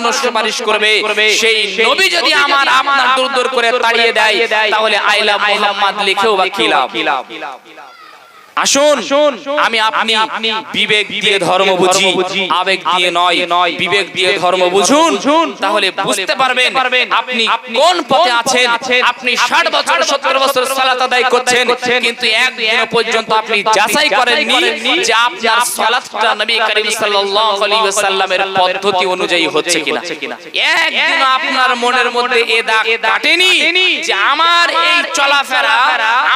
জন্য সুপারিশ করবে, সেই নবী যদি আমার আপনার দূর দূর করে তাড়িয়ে দেয়, তাহলে আই লাভ মুহাম্মদ লিখেও বা কি লাভ? আসুন আমি আপনি বিবেক দিয়ে ধর্ম বুঝি, আবেগ দিয়ে নয়। বিবেক দিয়ে ধর্ম বুঝুন, তাহলে বুঝতে পারবেন আপনি কোন পথে আছেন। আপনি 60 বছর 70 বছর সালাত আদায় করছেন, কিন্তু একদিন পর্যন্ত আপনি যাচাই করেননি যে আপনার সালাতটা নবী করিম সাল্লাল্লাহু আলাইহি ওয়াসাল্লামের পদ্ধতি অনুযায়ী হচ্ছে কিনা। একদিন আপনার মনের মধ্যে এ দাগ কাটেনি যে আমার এই চলাফেরা,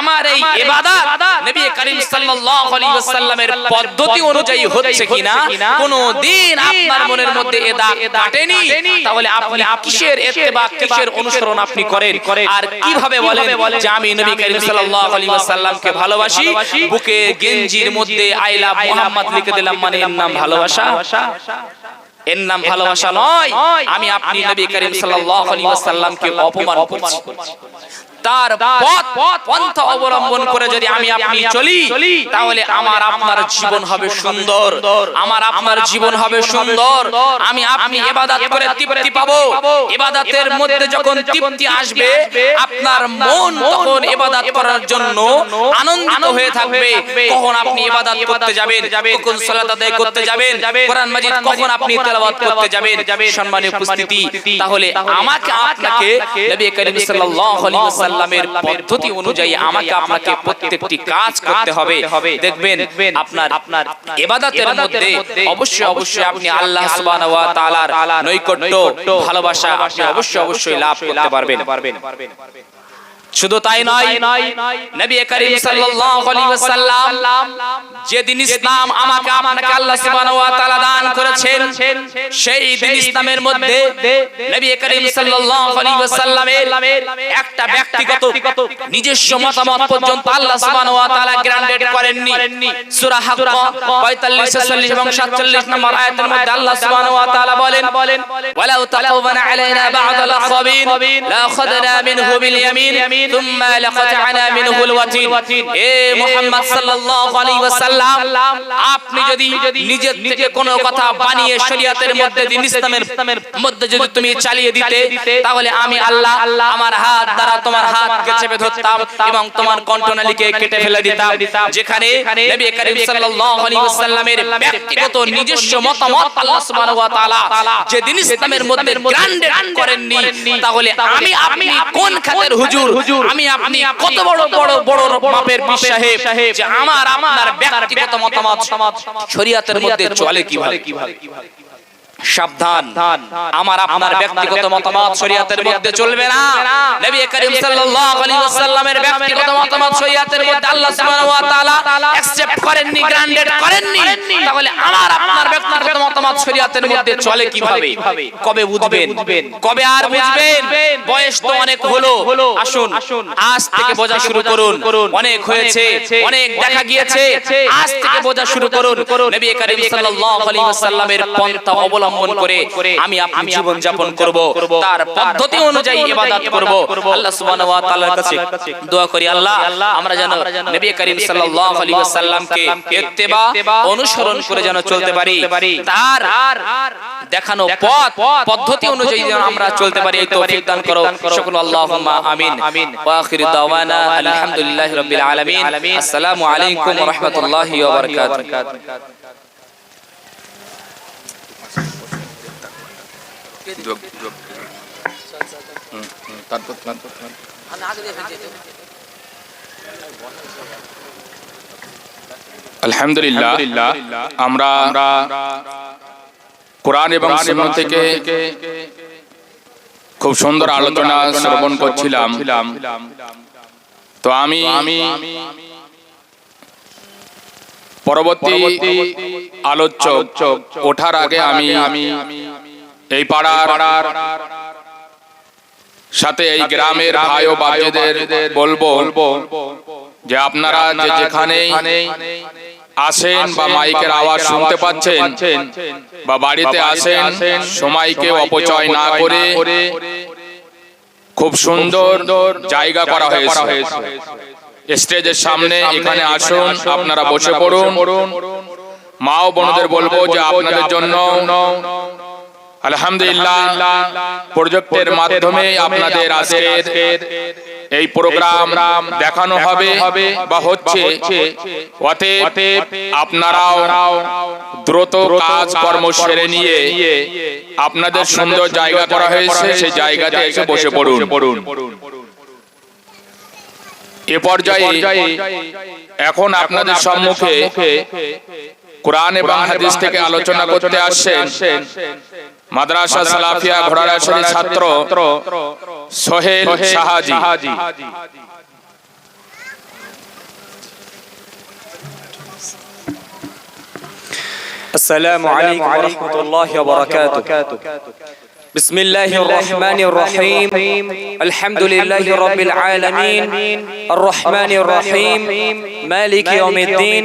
আমার এই ইবাদত নবী করিম সাল্লাল্লাহু আলাইহি ওয়াসাল্লামের পদ্ধতি অনুযায়ী হচ্ছে কিনা। কোনদিন আপনার মনের মধ্যে এ দাগ কাটেনি, তাহলে আপনি কিসের ইত্তেবা, কিসের অনুসরণ আপনি করেন? আর কিভাবে বলেন যে আমি নবী করিম সাল্লাল্লাহু আলাইহি ওয়াসাল্লামকে ভালোবাসি, বুকে গেঞ্জির মধ্যে আই লাভ মুহাম্মদ লিখে দিলাম, মানে এর নাম ভালোবাসা? এর নাম ভালোবাসা নয়। আমি আপনি নবী করিম সাল্লাল্লাহু আলাইহি ওয়াসাল্লামকে অপমান করছি। তার পন্থা অবলম্বন করে যদি আমি আপনি চলি, তাহলে আমার আপনার জীবন হবে সুন্দর, আমার আপনার জীবন হবে সুন্দর। আমি আপনি ইবাদত করে তৃপ্তি পাবো। ইবাদতের মধ্যে যখন তৃপ্তি আসবে, আপনার মন তখন ইবাদত করার জন্য আনন্দিত হয়ে থাকবে। কখন আপনি ইবাদত করতে যাবেন, কখন সালাত আদায় করতে যাবেন, কোরআন মাজিদ কখন আপনি তেলাওয়াত করতে যাবেন। সম্মানীয় উপস্থিতি, তাহলে আমাকে আপনাকে নবী করিম সাল্লাল্লাহু আলাইহি ওয়াসাল্লামের পদ্ধতি অনুযায়ী আমাকে আপনাকে প্রত্যেকটি কাজ করতে হবে। দেখবেন আপনার ইবাদতের মধ্যে অবশ্যই আপনি আল্লাহ সুবহানাহু ওয়া তাআলার নৈকট্য, ভালোবাসা আপনি অবশ্যই লাভ করতে পারবেন। শুধু তাই নয়, নবী করিম সাল্লাল্লাহু আলাইহি ওয়াসাল্লাম যে দিন ইসলাম আমাকে আপনাকে আল্লাহ সুবহানাহু ওয়া তাআলা দান করেছেন, সেই দিন ইসলামের মধ্যে নবী করিম সাল্লাল্লাহু আলাইহি ওয়াসাল্লামের একটা ব্যক্তিগত নিজস্ব মতামত পর্যন্ত আল্লাহ সুবহানাহু ওয়া তাআলা গ্রান্টেড করেননি। সূরা হাক্কা 45, 46 এবং 47 নম্বর আয়াতের মধ্যে আল্লাহ সুবহানাহু ওয়া তাআলা বলেন, ওয়ালাউ তাকাওয়ানা আলাইনা বা'দাল আখাবিন লা আখাযনা মিনহু বিল ইয়ামিন থুম্মা লাকাতআনা মিনহুল ওয়াতিন। এ মুহাম্মদ সাল্লাল্লাহু আলাইহি ওয়াসাল্লাম, আপনি যদি নিজের থেকে কোনো কথা বানিয়ে শরীয়তের মধ্যে, দিন ইসলামের মধ্যে যদি তুমি চালিয়ে দিতে, তাহলে আমি আল্লাহ আমার হাত দ্বারা তোমার হাতকে চেপে ধরতাম এবং তোমার কণ্ঠনালীকে কেটে ফেলে দিতাম। যেখানে নবী করিম সাল্লাল্লাহু আলাইহি ওয়াসাল্লামের ব্যক্তিগত নিজস্ব মতামত আল্লাহ সুবহানাহু ওয়া তাআলা যে দিন ইসলামের মধ্যে গ্রান্টেড করেননি, তাহলে আমি আপনি কোন খাতের হুজুর, আমি আপনি কত বড় মাপের পীর সাহেব যে আমার আপনার ব্যক্তিগত মতামত শরীয়তের মধ্যে চলে কিভাবে? সাবধান, আমার আপনার ব্যক্তিগত মতামত শরীয়তের মধ্যে চলবে না। নবী করিম সাল্লাল্লাহু আলাইহি ওয়াসাল্লামের ব্যক্তিগত মতামত শরীয়তের মধ্যে আল্লাহ সুবহানাহু ওয়া তাআলা অ্যাকসেপ্ট করেননি, গ্রান্টেড করেননি, তাহলে আমার আপনার ব্যক্তিগত মতামত শরীয়তের মধ্যে চলে কিভাবে? কবে বুঝবেন, কবে আর বুঝবেন? বয়স তো অনেক হলো, আসুন আজ থেকে বোঝা শুরু করুন। অনেক হয়েছে, অনেক দেখা গিয়েছে, আজ থেকে বোঝা শুরু করুন। নবী করিম সাল্লাল্লাহু আলাইহি ওয়াসাল্লামের পন্থা অবলম্বন করে আমি আপনি জীবন যাপন করব, তার পদ্ধতি অনুযায়ী ইবাদত করব। আল্লাহ সুবহানাহু ওয়া তাআলার কাছে দোয়া করি, আল্লাহ আমরা যেন নবী করিম সাল্লাল্লাহু আলাইহি ওয়াসাল্লামকে ইত্তেবা, অনুসরণ করে যেন চলতে পারি, তার দেখানো পথ পদ্ধতি অনুযায়ী যেন আমরা চলতে পারি, এই তৌফিক দান করো সকল। আল্লাহুম্মা আমিন। ওয়া আখিরু দাওয়ানা আলহামদুলিল্লাহি রাব্বিল আলামিন। আসসালামু আলাইকুম ওয়া রাহমাতুল্লাহি ওয়া বারাকাতুহু। আলহামদুলিল্লাহ, আমরা কোরআন এবং সুন্নাহ থেকে খুব সুন্দর আলোচনা শ্রবণ করছিলাম। তো আমি পরবর্তী আলোচক ওঠার আগে আমি এই পাড়ার সাথে এই গ্রামের ভাই ও বাপজিদের বলবো যে আপনারা যেখানে আসেন বা মাইকের আওয়াজ শুনতে পাচ্ছেন বা বাড়িতে আসেন, সময়কে অপচয় না করে খুব সুন্দর জায়গা করা হয়েছে স্টেজের সামনে। এখানে আসুন, আপনারা বসে পড়ুন। মা ও বোনদের বলবো যে আপনাদের জন্য আলহামদুলিল্লাহ প্রজেক্টের মাধ্যমে আপনাদের আজকের এই প্রোগ্রাম দেখানো হবে বা হচ্ছে। অতএব আপনারাও দ্রুত কাজ কর্ম সেরে নিয়ে আপনাদের সুন্দর জায়গা করা হয়েছে সেই জায়গাতে এসে বসে পড়ুন। এ পর্যায়ে এখন আপনাদের সম্মুখে কোরআন এবং হাদিস থেকে আলোচনা করতে আসছেন মাদ্রাসা সালাফিয়া ঘোড়ারাশারী ছাত্র সোহেল শাহাজি। السلام عليكم ورحمة الله وبركاته. بسم الله الرحمن الرحيم. الحمد لله رب العالمين الرحمن الرحيم مالك يوم الدين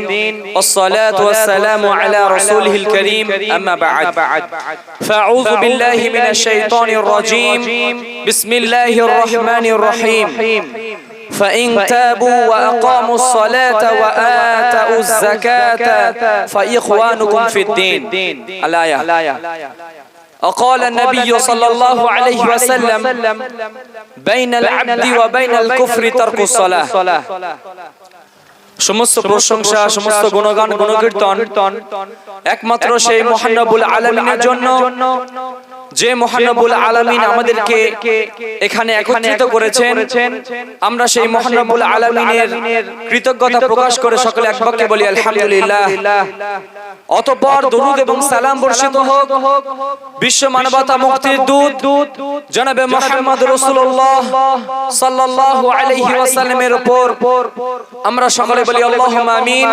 والصلاة والسلام على رسوله الكريم أما بعد فأعوذ بالله من الشيطان الرجيم بسم الله الرحمن الرحيم فإن تابوا وأقاموا الصلاة وآتوا الزكاة فإخوانكم في الدين. الآية. وقال النبي صلى الله عليه وسلم بين العبد وبين الكفر ترك الصلاة. সমস্ত প্রশংসা সমস্ত গুণগান গুণকীর্তন একমাত্র সেই মহান রব্বুল আলামিনের জন্য, যে মহান রব্বুল আলামিন আমাদেরকে এখানে একত্রিত করেছেন। আমরা সেই মহান রব্বুল আলামিনের কৃতজ্ঞতা প্রকাশ করে সকলে এক বাক্যে বলি আলহামদুলিল্লাহ। অতঃপর দরুদ এবং সালাম বর্ষিত হোক বিশ্ব মানবতা মুক্তির দূত জনাবে মুহাম্মদ রাসূলুল্লাহ সাল্লাল্লাহু আলাইহি ওয়াসাল্লামের উপর। আমরা সকলে বলি আল্লাহুম্মা আমিন,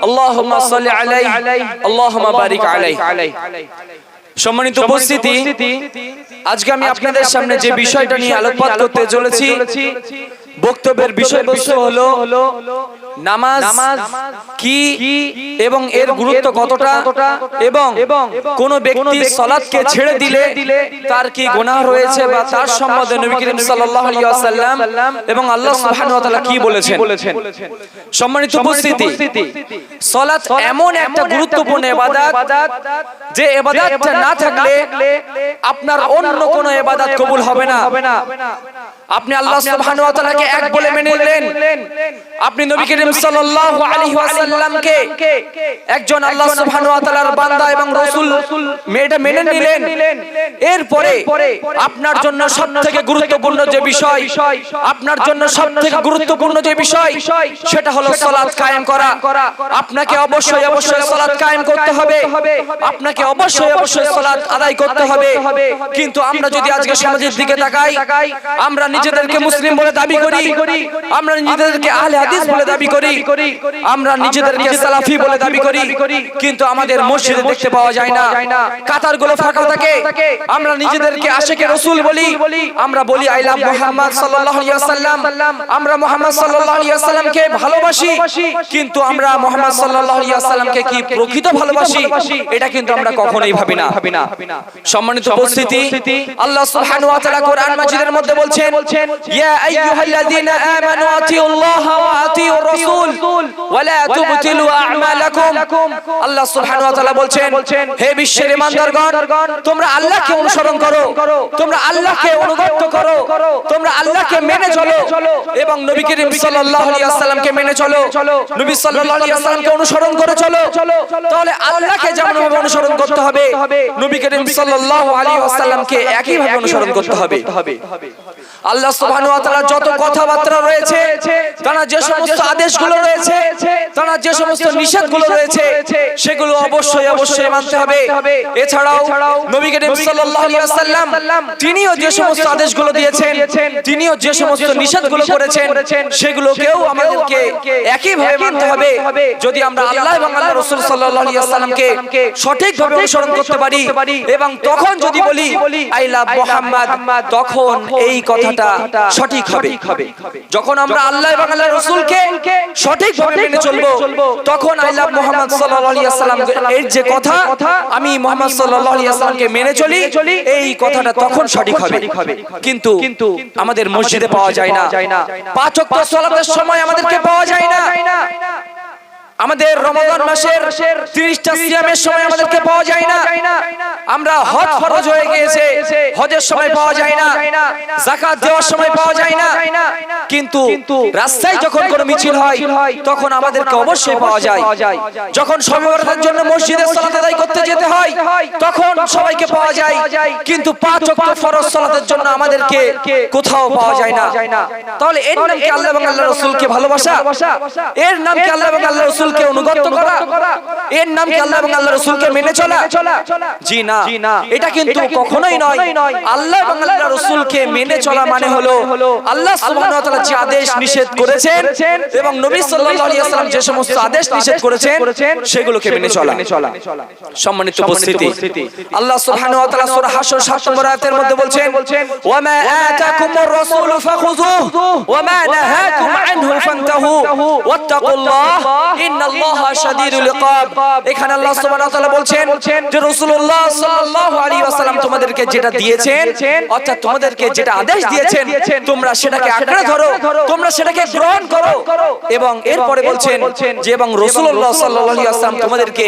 আল্লাহুম্মা সাল্লি আলাইহি, আল্লাহুম্মা বারিক আলাইহি। সম্মানিত উপস্থিতি, আজকে আমি আপনাদের সামনে যে বিষয়টা নিয়ে আলোকপাত করতে চলেছি, বক্তব্যের বিষয়বস্তু হলো নামাজ কি এবং এর গুরুত্ব কতটা, এবং কোন ব্যক্তি সালাতকে ছেড়ে দিলে তার কি গুনাহ রয়েছে বা তার সম্বন্ধে নবী করিম সাল্লাল্লাহু আলাইহি ওয়াসাল্লাম এবং আল্লাহ সুবহানাহু ওয়া তাআলা কি বলেছেন। সম্মানিত উপস্থিতি, সালাত এমন একটা গুরুত্বপূর্ণ ইবাদত যে ইবাদতটা না থাকলে আপনার অন্য কোনো ইবাদত কবুল হবে না। আপনি আল্লাহ সুবহানাহু ওয়া তাআলাকে এক বলে মেনে নিলেন, আপনি নবী করিম সাল্লাল্লাহু আলাইহি ওয়াসাল্লামকে একজন আল্লাহ সুবহানাহু ওয়া তাআলার বান্দা এবং রাসূল মেনে নিলেন। এরপরে আপনার জন্য সবথেকে গুরুত্বপূর্ণ যে বিষয়, আপনার জন্য সবথেকে গুরুত্বপূর্ণ যে বিষয় সেটা হলো সালাত কায়েম করা। আপনাকে অবশ্যই সালাত কায়েম করতে হবে, আপনাকে অবশ্যই সালাত আদায় করতে হবে। কিন্তু আমরা যদি আজকে সমাজের দিকে তাকাই, আমরা নিজেদেরকে মুসলিম বলে দাবি করি, আমরা নিজেদেরকে আহলে হাদিস বলে দাবি করি, আমরা নিজেদেরকে সালাফি বলে দাবি করি, কিন্তু আমাদের মসজিদে দেখতে পাওয়া যায় না, কাতারগুলো ফাঁকা থাকে। আমরা নিজেদেরকে আশিকে রাসূল বলি, আমরা বলি আই লাভ মুহাম্মদ সাল্লাল্লাহু আলাইহি ওয়াসাল্লাম, আমরা মুহাম্মদ সাল্লাল্লাহু আলাইহি ওয়াসাল্লামকে ভালোবাসি, কিন্তু আমরা মুহাম্মদ সাল্লাল্লাহু আলাইহি ওয়াসাল্লামকে কি প্রকৃত ভালোবাসি এটা কিন্তু আমরা কখনোই ভাবি না। সম্মানিত উপস্থিতি, আল্লাহ সুবহানাহু ওয়া তাআলা কোরআন মাজিদের মধ্যে বলছেন, ইয়া আইয়ুহাল্লাযীনা আমানু আতিউল্লাহ ওয়া আতিউর রাসূল ওয়া লা তুবতিলু আ'মালাকুম। আল্লাহ সুবহানাহু ওয়া তাআলা বলছেন, হে বিশ্বের ঈমানদারগণ, তোমরা আল্লাহকে অনুসরণ করো, তোমরা আল্লাহকে অনুগত করো, তোমরা আল্লাহকে মেনে চলো এবং নবী করিম সাল্লাল্লাহু আলাইহি ওয়াসাল্লামকে মেনে চলো, নবী সাল্লাল্লাহু আলাইহি ওয়াসাল্লামকে অনুসরণ করে চলো। তাহলে আল্লাহকে যেমন ভাবে অনুসরণ করতে হবে, নবী করিম সাল্লাল্লাহু আলাইহি ওয়াসাল্লামকে একই ভাবে অনুসরণ করতে হবে। আল্লাহ সুবহানাহু ওয়া তাআলা যত কথাবার্তা রয়েছে, তারা যে সমস্ত আদেশগুলো রয়েছে, তারা যে সমস্ত নিষেধগুলো রয়েছে, সেগুলো অবশ্যই মানতে হবে। এছাড়াও নবী করিম সাল্লাল্লাহু আলাইহি ওয়াসাল্লাম তিনিও যে সমস্ত আদেশগুলো দিয়েছেন, তিনিও যে সমস্ত নিষেধগুলো করেছেন, সেগুলোকেও আমাদেরকে একইভাবে মানতে হবে। যদি আমরা আল্লাহ এবং আল্লাহর রাসূল সাল্লাল্লাহু আলাইহি ওয়াসাল্লামকে সঠিকভাবে অনুসরণ করতে পারি, এবং তখন যদি বলি আই লাভ মুহাম্মদ, তখন এই কথাটা সঠিক হবে। যখন আমরা আল্লাহ এবং আল্লাহর রাসূলকে সঠিকভাবে মেনে চলবো, তখন আই লাভ মুহাম্মদ সাল্লাল্লাহু আলাইহি ওয়াসাল্লাম এর যে কথা, আমি মুহাম্মদ সাল্লাল্লাহু আলাইহি ওয়াসাল্লামকে মেনে চলি, এই কথাটা তখন সঠিক হবে। কিন্তু আমাদের মসজিদে পাওয়া যায় না, পাঁচ ওয়াক্ত সালাতের সময় আমাদেরকে পাওয়া যায় না। আমাদের রমজান মাসের 30টা সিয়ামের সময় আমাদেরকে পাওয়া যায় না। আমরা হজ ফরজ হয়ে গিয়েছে, হজের সময় পাওয়া যায় না, যাকাত দেওয়ার সময় পাওয়া যায় না, কিন্তু রাস্তায় যখন কোনো মিছিল হয় তখন আমাদেরকে অবশ্যই পাওয়া যায়। যখন শবে বরাতের জন্য মসজিদে সালাত আদায় করতে যেতে হয় তখন সবাইকে পাওয়া যায়, কিন্তু 5 ওয়াক্ত ফরজ সালাতের জন্য আমাদেরকে কোথাও পাওয়া যায় না। তাহলে এর নাম কি আল্লাহ এবং আল্লাহর রাসূলকে ভালোবাসা? এর নাম কি আল্লাহ এবং আল্লাহর রাসূলকে অনুগত করা? এর নাম কি আল্লাহ এবং আল্লাহর রাসূলকে মেনে চলা? জি না, এটা কিন্তু কখনোই নয়। আল্লাহ এবং আল্লাহর রাসূলকে মেনে চলা মানে হলো আল্লাহ সুবহানাহু ওয়া তাআলা যে আদেশ নিষেধ করেছেন এবং নবী সাল্লাল্লাহু আলাইহি ওয়াসাল্লাম যে সমস্ত আদেশ নিষেধ করেছেন সেগুলোকে মেনে চলা। সম্মানিত উপস্থিতি, আল্লাহ সুবহানাহু ওয়া তাআলা সূরা হাশর 7 নম্বর আয়াতের মধ্যে বলছেন, ওয়া মা আতাকুমুর রাসূলু ফাখুযুহু ওয়া মা নাহাকুম আনহু ফান্তাহু ওয়াত্তাকুল্লাহ ইন্নাল্লাহা শাদীদুল ইকাব। এখানে আল্লাহ সুবহানাহু ওয়া তাআলা বলছেন যে রাসূলুল্লাহ সাল্লাল্লাহু আলাইহি ওয়াসাল্লাম তোমাদেরকে যেটা দিয়েছেন, অর্থাৎ তোমাদেরকে যেটা আদেশ দিয়েছেন তোমরা সেটাকে আঁকড়ে ধরো, তোমরা সেটাকে গ্রহণ করো। এবং এরপরে বলছেন যে এবং রাসূলুল্লাহ সাল্লাল্লাহু আলাইহি ওয়াসাল্লাম তোমাদেরকে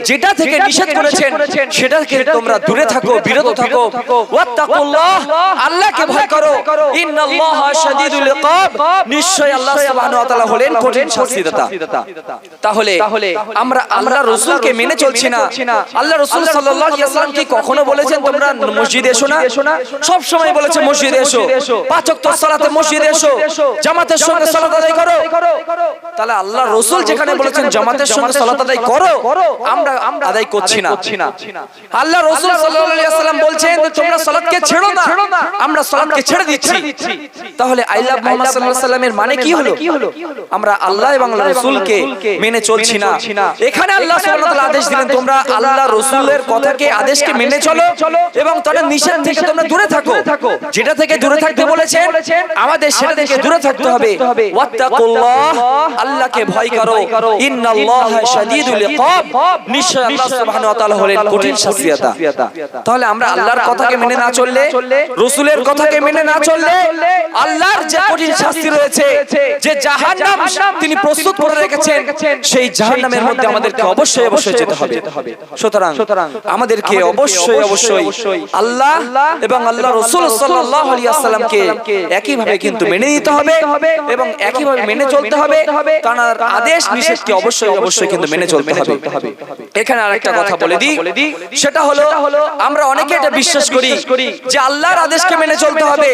যেটা থেকে নিষেধ করেছেন সেটা থেকে তোমরা দূরে থাকো, বিরত থাকো। ওয়াত্তাকুল্লাহ, আল্লাহকে ভয় করো। ইন্নাল্লাহা শাদীদুল ইকাব, নিশ্চয়ই আল্লাহ সুবহানাহু ওয়া তাআলা হলেন কঠিন শাস্তিদাতা। তাহলে আমরা আল্লাহর রাসূলকে মেনে চলছি না। আল্লাহর রাসূল সাল্লাল্লাহু আলাইহি ওয়াসাল্লাম কি কখনো বলেছেন তোমরা মসজিদে এসো না? সব সময় বলেছে মসজিদে এসো, 5 ওয়াক্ত সালাতে মসজিদে এসো, জামাতের সঙ্গে সালাত আদায় করো। তাহলে আল্লাহর রাসূল যেখানে বলেছেন জামাতের সঙ্গে সালাত আদায় করো, আমরা আদায় করছি না। আল্লাহর রাসূল সাল্লাল্লাহু আলাইহি ওয়াসাল্লাম বলছেন তোমরা সালাতকে ছেড়ো না, আমরা সালাতকে ছেড়ে দিচ্ছি। তাহলে আই লাভ মুহাম্মদ সাল্লাল্লাহু আলাইহি ওয়াসাল্লামের মানে কি হলো? আমরা আল্লাহ এবং আল্লাহর রাসূলকে মেনে চলছি না। এখানে আল্লাহ সুবহানাহু ওয়া তাআলা আদেশ দিলেন তোমরা আল্লাহর রাসূলের কথাকে, আদেশকে মেনে চলো এবং তাদের নিষেধ থেকে তোমরা দূরে থাকো। যেটা থেকে দূরে থাকতে বলেছেন আমাদের সেটা থেকে দূরে থাকতে হবে। ওয়াত্তাকুল্লাহ, আল্লাহকে ভয় করো। ইন্নাল্লাহা শাদীদুল ইকাব, নিশ্চয়ই আল্লাহ সুবহানাহু ওয়া তাআলা হলেন কঠিন শাস্তিদাতা। তাহলে আমরা আল্লাহর কথাকে মেনে না চললে, রাসূলের কথাকে মেনে না চললে আল্লাহর যে কঠিন শাস্তি রয়েছে, যে জাহান্নাম তিনি প্রস্তুত করে রেখেছেন, সেই জাহান্নামের মধ্যে আমাদেরকে অবশ্যই অবশ্যই যেতে হবে। সুতরাং আমাদেরকে অবশ্যই অবশ্যই আল্লাহ এবং আল্লাহর রাসূল সাল্লাল্লাহু আলাইহি ওয়াসাল্লামকে একই ভাবে কিন্তু মেনে নিতে হবে এবং একই ভাবে মেনে চলতে হবে। তার আদেশ নিষেধকে অবশ্যই অবশ্যই কিন্তু মেনে চলতে হবে। এখানে আরেকটা কথা বলে দিই, সেটা হলো আমরা অনেকে এটা বিশ্বাস করি যে আল্লাহর আদেশকে মেনে চলতে হবে,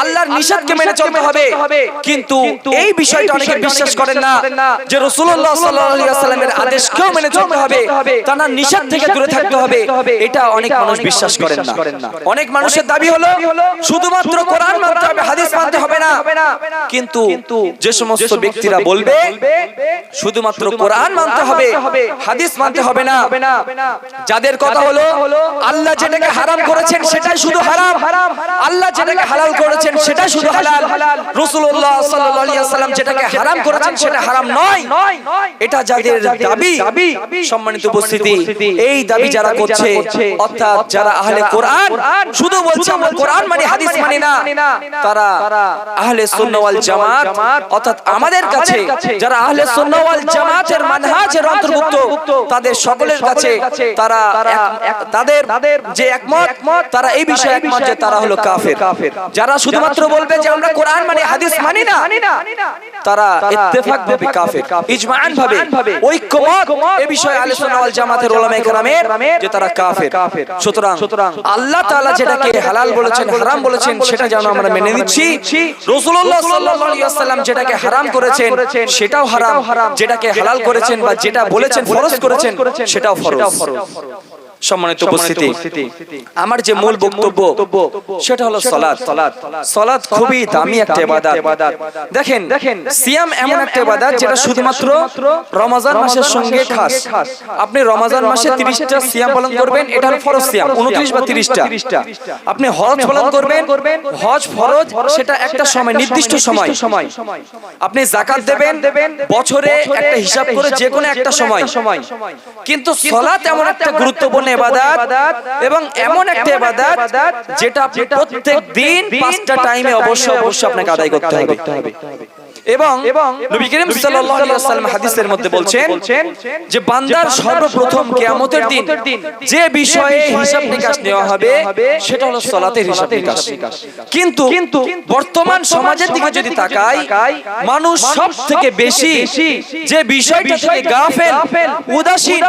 আল্লাহর নিষেধকে মেনে চলতে হবে, কিন্তু এই বিষয়টা অনেকে বিশ্বাস করেন না যে রাসূলুল্লাহ সাল্লাল্লাহু আলাইহি ওয়াসাল্লামের আদেশকেও মেনে চলতে হবে, তার নিষেধ থেকে দূরে থাকতে হবে। এটা অনেক মানুষ বিশ্বাস করেন না। অনেক মানুষের দাবি হলো শুধুমাত্র কোরআন মানতে হবে, হাদিস মানতে হবে না। কিন্তু যে সমস্ত ব্যক্তিরা বলবে শুধুমাত্র কোরআন মানতে হবে, হাদিস মানতে হবে না, যাদের কথা হলো আল্লাহ যেটাকে হারাম করেছেন সেটাই শুধু হারাম, আল্লাহ যেটাকে হালাল করেছেন সেটাই শুধু হালাল, রাসূলুল্লাহ সাল্লাল্লাহু আলাইহি ওয়াসাল্লাম যেটাকে হারাম করেছেন সেটা হারাম নয়, এটা যাদের দাবি, সম্মানিত উপস্থিতি, এই দাবি যারা করছে, অর্থাৎ যারা আহলে কোরআন শুধু বলছে আমরা কোরআন মানে হাদিস মানি না, তারা আহলে সুন্নাহ ওয়াল জামাত, অর্থাৎ আমাদের কাছে যারা আহলে সুন্নাহ ওয়াল জামাতের মানহাজের অন্তর্ভুক্ত তাদের সকলের কাছে তারা তাদের যে একমত, তারা এই বিষয়ে একমত যে তারা হলো কাফের। যারা শুধুমাত্র বলবে যে আমরা কোরআন মানে হাদিস মানি না, তারা ইত্তেফাক ভাবে কাফের, ইজমাআন ভাবে ঐক্যমত এই বিষয়ে আহলে সুন্নাহ ওয়াল জামাতের উলামায়ে কেরামের যে তারা কাফের। সুতরাং আল্লাহ তাআলা যেটাকে হালাল বলেছেন, হারাম বলেছেন সেটা যেন আমরা মেনে নিচ্ছি, রাসূলুল্লাহ সাল্লাল্লাহু আলাইহি ওয়াসাল্লাম যেটাকে হারাম করেছেন সেটাও হারাম, যেটাকে হালাল করেছেন বা যেটা বলেছেন ফরজ করেছেন সেটাও ফরজ। সম্মানিত উপস্থিতি, আমার যে মূল বক্তব্য সেটা হলো সালাত। সালাত খুবই দামি একটা ইবাদত। দেখেন সিয়াম এমন একটা ইবাদত যেটা শুধুমাত্র রমজান মাসের সঙ্গে খাস। আপনি রমজান মাসে 30টা সিয়াম পালন করবেন, এটা হলো ফরজ সিয়াম, 29 বা 30টা। আপনি হজ পালন করবেন, হজ ফরজ, সেটা একটা সময়, নির্দিষ্ট সময়। আপনি যাকাত দেবেন বছরে একটা হিসাব করে যে কোনো একটা সময়। কিন্তু সালাত এমন একটা গুরুত্বপূর্ণ ইবাদত এবং এমন একটা ইবাদত যেটা আপনি প্রত্যেক দিন 5টা টাইমে অবশ্যই আপনাকে আদায় করতে হবে। এবং নবী করিম সাল্লাল্লাহু আলাইহি ওয়াসাল্লাম হাদিসের মধ্যে বলছেন যে বান্দার সর্বপ্রথম কিয়ামতের দিন যে বিষয়ে হিসাব নিকাশ নেওয়া হবে সেটা হলো সালাতের হিসাব নিকাশ। কিন্তু বর্তমান সমাজের দিকে যদি তাকাই, মানুষ সবথেকে বেশি যে বিষয়টা থেকে গাফেল উদাসীন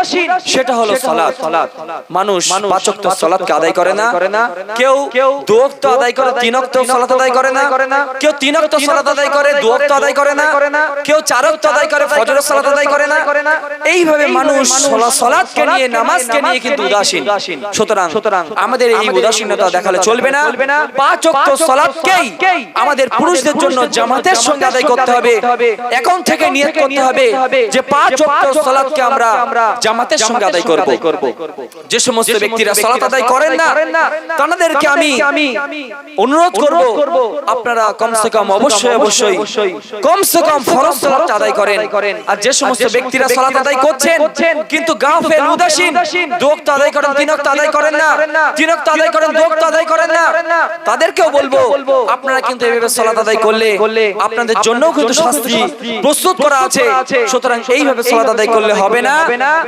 সেটা হলো সালাত। মানুষ পাঁচ ওয়াক্ত সালাতকে আদায় করে না, কেউ দুই ওয়াক্ত আদায় করে, তিন ওয়াক্ত সালাত আদায় করে না, কেউ তিন ওয়াক্ত সালাত আদায় করে দুই ওয়াক্ত আদায় করে না, কেউ চার ওয়াক্ত আদায় করে ফজরের সালাত আদায় করে না। এইভাবে মানুষ সালাতকে নিয়ে, নামাজকে নিয়ে কিন্তু উদাসীন। সুতরাং আমাদের এই উদাসীনতা দেখালে চলবে না। পাঁচ ওয়াক্ত সালাতকেই আমাদের পুরুষদের জন্য জামাতের সঙ্গে আদায় করতে হবে। এখন থেকে নিয়ত করতে হবে যে পাঁচ ওয়াক্ত সালাতকে আমরা জামাতের সঙ্গে আদায় করব। যে সমস্ত ব্যক্তিরা সালাত আদায় করেন না তাদেরকে আমি অনুরোধ করব আপনারা কমসে কম অবশ্যই কমসে কম ফরজ সালাত আদায় করেন। আর যে সমস্ত ব্যক্তিরা সালাত আদায় করছেন কিন্তু গাফেল উদাসীন, দুই ওয়াক্ত আদায় করেন তিন ওয়াক্ত আদায় করেন না, তিন ওয়াক্ত আদায় করেন দুই ওয়াক্ত আদায় করেন না, তাদেরকেও বলবো আপনারা কিন্তু এইভাবে সালাত আদায় করলে আপনাদের জন্যও কিন্তু শাস্তি প্রস্তুত করা আছে। সুতরাং এইভাবে সালাত আদায় করলে হবে না।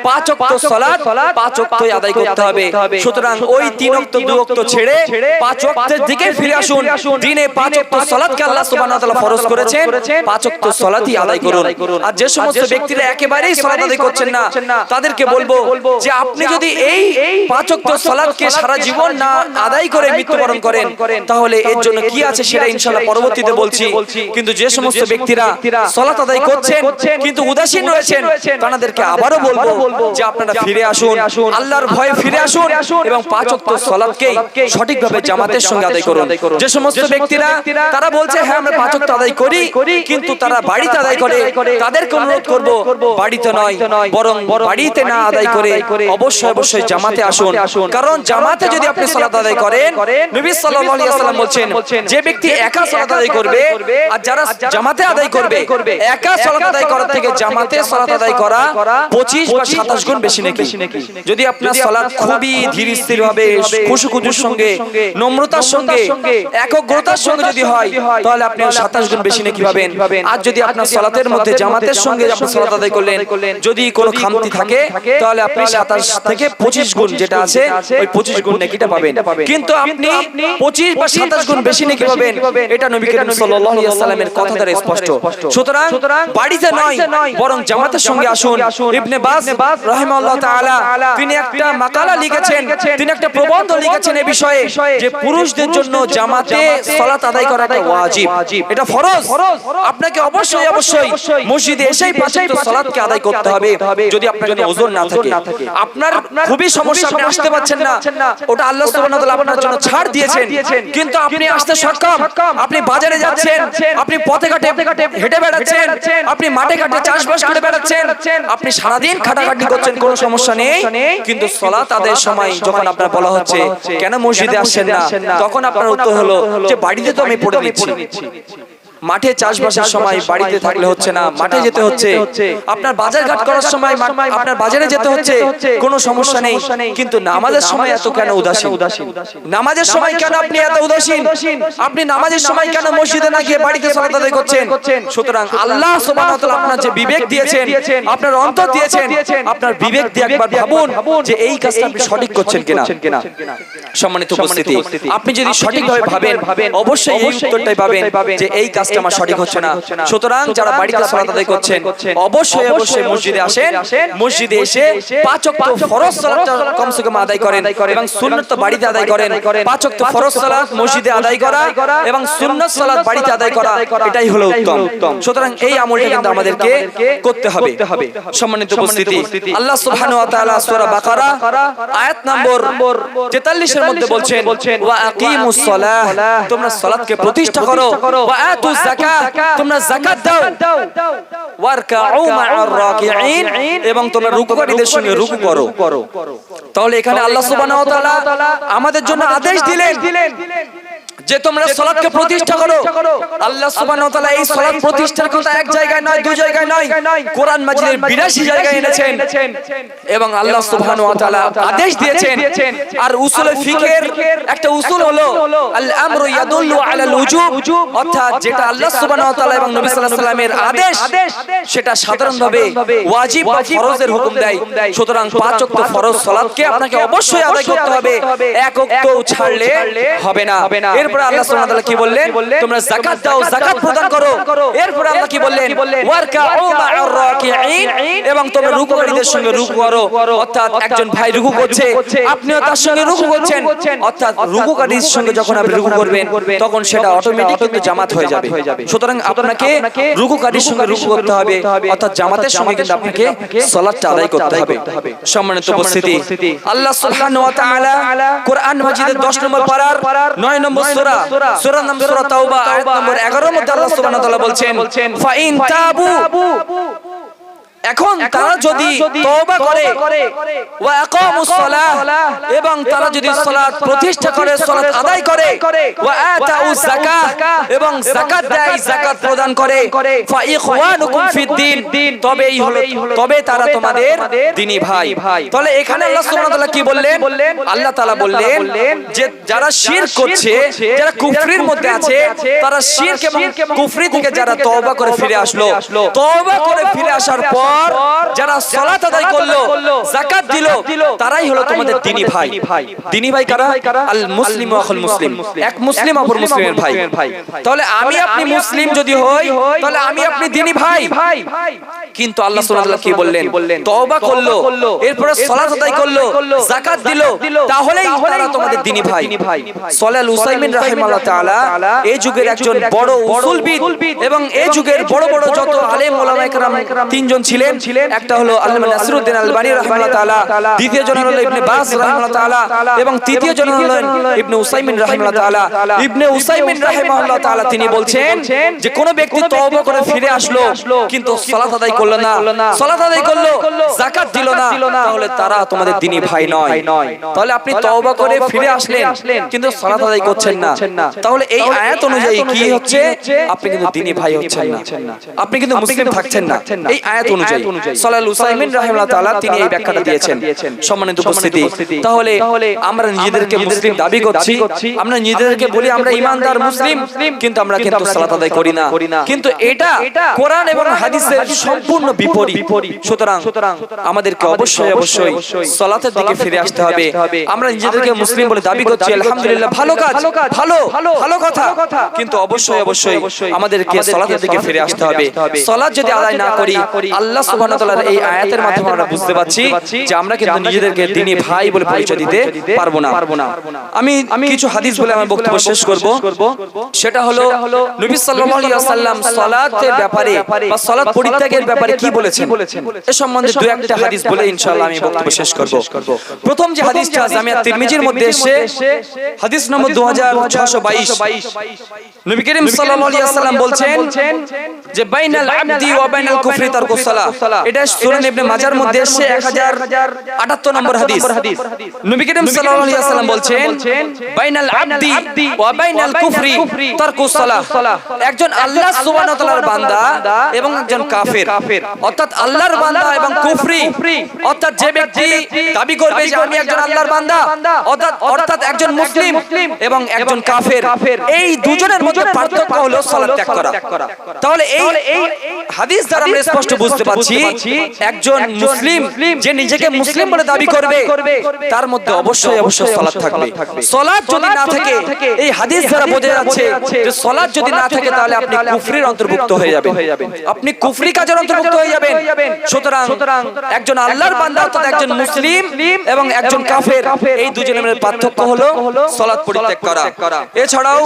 পাঁচ ওয়াক্ত সালাত পাঁচ ওয়াক্তই আদায় করতে হবে। সুতরাং ওই তিন ওয়াক্ত দুই ওয়াক্ত ছেড়ে পাঁচ ওয়াক্তের দিকে ফিরে আসুন। দিনে পাঁচ ওয়াক্ত সালাতকে আল্লাহ সুবহানাহু ওয়া তাআলা ফরজ করেছেন, পাঁচ ওয়াক্ত সালাতই আদায় করুন। আর যে সমস্ত ব্যক্তিরা একেবারেই সালাত আদায় করছেন না তাদেরকে বলবো যে আপনি যদি এই পাঁচ ওয়াক্ত সালাতকে সারা জীবন না আদায় করে মৃত্যুবরণ করেন তাহলে এর জন্য কি আছে সেটা ইনশাআল্লাহ পরবর্তীতে বলছি। কিন্তু যে সমস্ত ব্যক্তিরা সালাত আদায় করছেন কিন্তু উদাসীন রয়েছেন তাদেরকে আবারও বলবো যে আপনারা ফিরে আসুন, আল্লাহর ভয়ে ফিরে আসুন এবং পাঁচ ওয়াক্ত সালাতকেই সঠিকভাবে জামাতের সঙ্গে আদায় করুন। যে সমস্ত ব্যক্তিরা তারা বলছে হ্যাঁ আমরা পাঁচ ওয়াক্ত আদায় করি কিন্তু তারা বাড়িতে আদায় করে, তাদেরকে অনুরোধ করব বাড়িতে নয় বরং বাড়িতে না আদায় করে অবশ্যই জামাতে আসুন। কারণ জামাতে যদি আপনি সালাত আদায় করেন, নবী সাল্লাল্লাহু আলাইহি ওয়াসাল্লাম বলছেন যে ব্যক্তি একা সালাত আদায় করবে আর যারা জামাতে আদায় করবে, একা সালাত আদায় করার থেকে জামাতে সালাত আদায় করা 25 বা 27 গুণ বেশি নাকি। যদি আপনার সালাত খুবই ধীর স্থির ভাবে খুশুখুজুর সঙ্গে, নম্রতার সঙ্গে, একগ্রতার সঙ্গে যদি হয় তাহলে আপনি 27 গুণ বেশি নাকি পাবেন। আর যদি আপনার সালাতের মধ্যে জামাতের সঙ্গে আপনি সালাত আদায় করলেন যদি কোনো খামতি থাকে তাহলে আপনি 27 থেকে 25 গুণ যেটা আছে ওই 25 গুণ নেকিটা পাবেন। কিন্তু আপনি 25 বা 27 গুণ বেশি নেকি পাবেন এটা নবী করিম সাল্লাল্লাহু আলাইহি ওয়াসাল্লামের কথা দ্বারা স্পষ্ট। সুতরাং বাড়িতে নয় বরং জামাতের সঙ্গে আসুন। ইবনে বাজ রাহিমাহুল্লাহ তাআলা তিনি একটা মাকালা লিখেছেন, তিনি একটা প্রবন্ধ লিখেছেন এই বিষয়ে যে পুরুষদের জন্য জামাতে সালাত আদায় করাটা ওয়াজিব, এটা ফরজ। আপনাকে অবশ্যই মসজিদে এসেই পাঁচ ওয়াক্ত সালাতকে আদায় করতে হবে। যদি আপনার জন্য ওযর না থাকে, আপনার খুবই সমস্যা, আপনি আসতে পারছেন না, ওটা আল্লাহ সুবহানাহু ওয়া তাআলা আপনার জন্য ছাড় দিয়েছেন। কিন্তু আপনি আসতে সক্ষম, আপনি বাজারে যাচ্ছেন, আপনি পথে ঘাটে হেঁটে বেড়াচ্ছেন, আপনি মাঠে ঘাটে চাষবাস করে বেড়াচ্ছেন, আপনি সারাদিন খাটাখাটি করছেন, কোনো সমস্যা নেই। কিন্তু সালাত আদায়ের সময় যখন আপনার বলা হচ্ছে কেন মসজিদে আসছেন না, তখন আপনার উত্তর হলো যে বাড়িতে তো আমি পড়ে দিচ্ছি। মাঠে চাষবাসের সময় বাড়িতে থাকলে হচ্ছে না, মাঠে যেতে হচ্ছে। আপনার বাজার ঘাট করার সময় আপনার বাজারে যেতে হচ্ছে, কোনো সমস্যা নেই। কিন্তু নামাজের সময় এত কেন উদাসীন? নামাজের সময় কেন আপনি এত উদাসীন? আপনি নামাজের সময় কেন মসজিদে না গিয়ে বাড়িতে সালাত আদায় করছেন? সুতরাং আল্লাহ সুবহানাহু ওয়া তাআলা আপনার যে বিবেক দিয়েছেন, আপনার অন্তর দিয়েছেন, আপনার বিবেক দিয়ে একবার ভাবুন যে এই কাজটা আপনি সঠিক করছেন কিনা। সম্মানিত উপস্থিতি, আপনি যদি সঠিকভাবে ভাবেন অবশ্যই এই উত্তরটাই পাবেন যে এই কাজ আমার সঠিক হচ্ছে না। সুতরাং যারা বাড়িতে সালাত আদায় করছেন অবশ্যই মসজিদে আসেন, মসজিদে এসে পাঁচ ওয়াক্ত ফরজ সালাত কমসে কম আদায় করেন এবং সুন্নাত বাড়িতে আদায় করেন। পাঁচ ওয়াক্ত ফরজ সালাত মসজিদে আদায় করা এবং সুন্নাত সালাত বাড়িতে আদায় করা এটাই হলো উত্তম। সুতরাং এই আমলটা কিন্তু আমাদেরকে করতে হবে। সম্মানিত উপস্থিতি, আল্লাহ সুবহানাহু ওয়া তাআলা সূরা বাকারা আয়াত নম্বর 43 এর মধ্যে বলছেন ওয়া আকিমুস সালাহ, তোমরা সালাতকে প্রতিষ্ঠা করো, ওয়া আতুজ যাকাত, তোমরা যাকাত দাও, ওয়ারকাউ মা'আর রাকিঈন, এবং তোমরা রুকুকারীদের সঙ্গে রুকু করো। তাহলে এখানে আল্লাহ সুবহানাহু ওয়া তাআলা আমাদের জন্য আদেশ দিলেন যে তোমরা সালাতকে প্রতিষ্ঠা করো। আল্লাহ সুবহানাহু ওয়া তাআলা এই সালাত প্রতিষ্ঠার কথা এক জায়গায় নয়, দুই জায়গায় নয়, কোরআন মাজিদের 82 জায়গায় এনেছেন এবং আল্লাহ সুবহানাহু ওয়া তাআলা আদেশ দিয়েছেন। আর উসুল ফিকহের একটা উসুল হলো আল আমরু ইয়াদুল্লু আলাল উজুব, অর্থাৎ যেটা আল্লাহ সুবহানাহু ওয়া তাআলা এবং নবী সাল্লাল্লাহু আলাইহি ওয়াসাল্লামের আদেশ সেটা সাধারণভাবে ওয়াজিব বা ফরজের হুকুম দেয়। সুতরাং 5 ওয়াক্ত ফরজ সালাতকে আপনাকে অবশ্যই আদায় করতে হবে, এক ওয়াক্ত ছাড়লে হবে না। এরপর আল্লাহ সুবহানাহু ওয়া তাআলা কি বললেন? তোমরা যাকাত দাও, যাকাত প্রদান করো। এরপর আল্লাহ কি বললেন? ওয়ারকাউ মা'আর রাকিঈন, এবং তোমরা রুকুকারীদের সঙ্গে রুকু করো। অর্থাৎ একজন ভাই রুকু করছে, আপনিও তার সঙ্গে রুকু করছেন, অর্থাৎ রুকুকারীর সঙ্গে যখন আপনি রুকু করবেন তখন সেটা অটোমেটিক কিন্তু জামাত হয়ে যাবে। সুতরাং আপনাকে রুকুকারীর সঙ্গে রুকু করতে হবে, অর্থাৎ জামাতের সঙ্গে কিন্তু আপনাকে সালাতটা আদায় করতে হবে। সম্মানিত উপস্থিতি, আল্লাহ সুবহানাহু ওয়া তাআলা কোরআন মাজিদের 10 নম্বর পারার 9 নম্বর সূরা, সূরা নাম সূরা তাওবা, আয়াত নম্বর 11 এর মধ্যে আল্লাহ সুবহানাহু ওয়া তাআলা বলছেন ফা ইন তাবু, এখন তারা যদি তওবা করে ওয়া আকামুস সালাহ, এবং তারা যদি সালাত প্রতিষ্ঠা করে, সালাত আদায় করে, ওয়া আতাউজ যাকাত, এবং যাকাত দেয়, যাকাত প্রদান করে, ফা ইখওয়ানুকুম ফিদ্দিন, তবেই হলো, তবে তারা তোমাদের দ্বীনি ভাই। তাহলে এখানে আল্লাহ সুবহানাহু ওয়া তাআলা কি বললেন? আল্লাহ তাআলা বললেন যে যারা শিরক করছে, যারা কুফরির মধ্যে আছে, তারা শিরক এবং কুফরি থেকে যারা তওবা করে ফিরে আসলো, তওবা করে ফিরে আসার পর যারা সালাত আদায় করলো, যাকাত দিল, তারাই হলো তোমাদের দ্বীনি ভাই। দ্বীনি ভাই কারা? আল মুসলিম ওয়া আখুল মুসলিম, এক মুসলিম অপর মুসলিমের ভাই। তাহলে আমি আপনি মুসলিম যদি হই তাহলে আমি আপনি দ্বীনি ভাই। কিন্তু আল্লাহ সুবহানাহু ওয়া তাআলা কি বললেন? তওবা করলো, এরপর সালাত আদায় করলো, যাকাত দিল, তাহলেই তারা তোমাদের দ্বীনি ভাই। সলাল উসাইমিন রাহিমাহুল্লাহ তাআলা এই যুগের একজন বড় উসুলবিদ এবং এই যুগের বড় বড় যত আলেম ওলামায়ে কেরাম তিনজন ছিলেন। একটা হলো আল্লামা নাসিরউদ্দিন আলবানী রাহিমাহুল্লাহ তাআলা, দ্বিতীয় জন হলো ইবনে বাস রাহিমাহুল্লাহ তাআলা, এবং তৃতীয় জন হলো ইবনে উসাইমিন রাহিমাহুল্লাহ তাআলা। ইবনে উসাইমিন রাহিমাহুল্লাহ তাআলা তিনি বলছেন যে কোন ব্যক্তি তওবা করে ফিরে আসলো কিন্তু সালাত আদায় করলো না, সালাত আদায় করলো, যাকাত দিল না, তাহলে তারা তোমাদের দ্বীনি ভাই নয়। তাহলে আপনি তওবা করে ফিরে আসলেন কিন্তু সালাত আদায় করছেন না, তাহলে এই আয়াত অনুযায়ী কি হচ্ছে? আপনি কিন্তু দ্বীনি ভাই হচ্ছেন না, আপনি কিন্তু মুসলিম থাকছেন না। এই আয়াত অনুযায়ী সলাল উসাইমিন রাহিমাহুল্লাহ তাআলা তিনি এই ব্যাখ্যাটা দিয়েছেন। সম্মানিত উপস্থিতি, তাহলে আমরা নিজেদেরকে মুসলিম দাবি করছি, আমরা নিজেদেরকে বলি আমরা ঈমানদার মুসলিম, কিন্তু আমরা কিন্তু সালাত আদায় করি না। কিন্তু এটা কোরআন এবং হাদিসের সম্পূর্ণ বিপরীত। সুতরাং আমাদেরকে অবশ্যই সালাতের দিকে ফিরে আসতে হবে। আমরা নিজেদেরকে মুসলিম বলে দাবি করছি, আলহামদুলিল্লাহ, ভালো কাজ, ভালো কথা, কিন্তু অবশ্যই আমাদেরকে সালাতের দিকে ফিরে আসতে হবে। সালাত যদি আদায় না করি, আল্লাহ সুবহানাহু ওয়া তাআলার এই আয়াতের মাধ্যমে আমরা বুঝতে পারছি যে আমরা কিন্তু নিজেদেরকে দ্বীনি ভাই বলে পরিচয় দিতে পারবো না। আমি কিছু হাদিস বলে আমার বক্তব্য শেষ করব। সেটা হলো নবী সাল্লাল্লাহু আলাইহি ওয়াসাল্লাম সালাতের ব্যাপারে বা সালাত পরিত্যাগের ব্যাপারে কি বলেছেন এ সম্বন্ধে দুই একটা হাদিস বলে ইনশাআল্লাহ আমি বক্তব্য শেষ করব। প্রথম যে হাদিসটা জামিয়া তিরমিজির মধ্যে এসেছে, হাদিস নম্বর 2622, নবী করিম সাল্লাল্লাহু আলাইহি ওয়াসাল্লাম বলছেন যে বাইনাল আবদি ওয়া বাইনাল কুফরি তারকুস সালাহ। এটা সুনান ইবনে মাজার মধ্যে এসেছে 1078 নম্বর হাদিস। নবী করিম সাল্লাল্লাহু আলাইহি ওয়াসাল্লাম বলছেন বাইনাল আবদি ওয়া বাইনাল কুফরি তারকুস সালাহ। একজন আল্লাহ সুবহানাহু ওয়া তাআলার বান্দা এবং একজন কাফের, অর্থাৎ আল্লাহর বান্দা এবং কুফরি, অর্থাৎ যে ব্যক্তি দাবি করবে যে আমি একজন আল্লাহর বান্দা, অর্থাৎ একজন মুসলিম এবং একজন কাফের, এই দুজনের মধ্যে পার্থক্য হলো সালাত ত্যাগ করা। তাহলে এই হাদিস দ্বারা আমরা স্পষ্ট বুঝতে পারছি একজন মুসলিম যে নিজেকে মুসলিম বলে দাবি করবে তার মধ্যে অবশ্যই সালাত থাকবে। সালাত যদি না থাকে, এই হাদিস দ্বারা বোঝা যাচ্ছে যে সালাত যদি না থাকে তাহলে আপনি কুফরির অন্তর্ভুক্ত হয়ে যাবেন, আপনি কুফরি কাজের অন্তর্ভুক্ত হয়ে যাবেন। সুতরাং একজন আল্লাহর বান্দা অর্থাৎ একজন মুসলিম এবং একজন কাফের, এই দুজনের মধ্যে পার্থক্য হলো সালাত পরিত্যাগ করা। এছাড়াও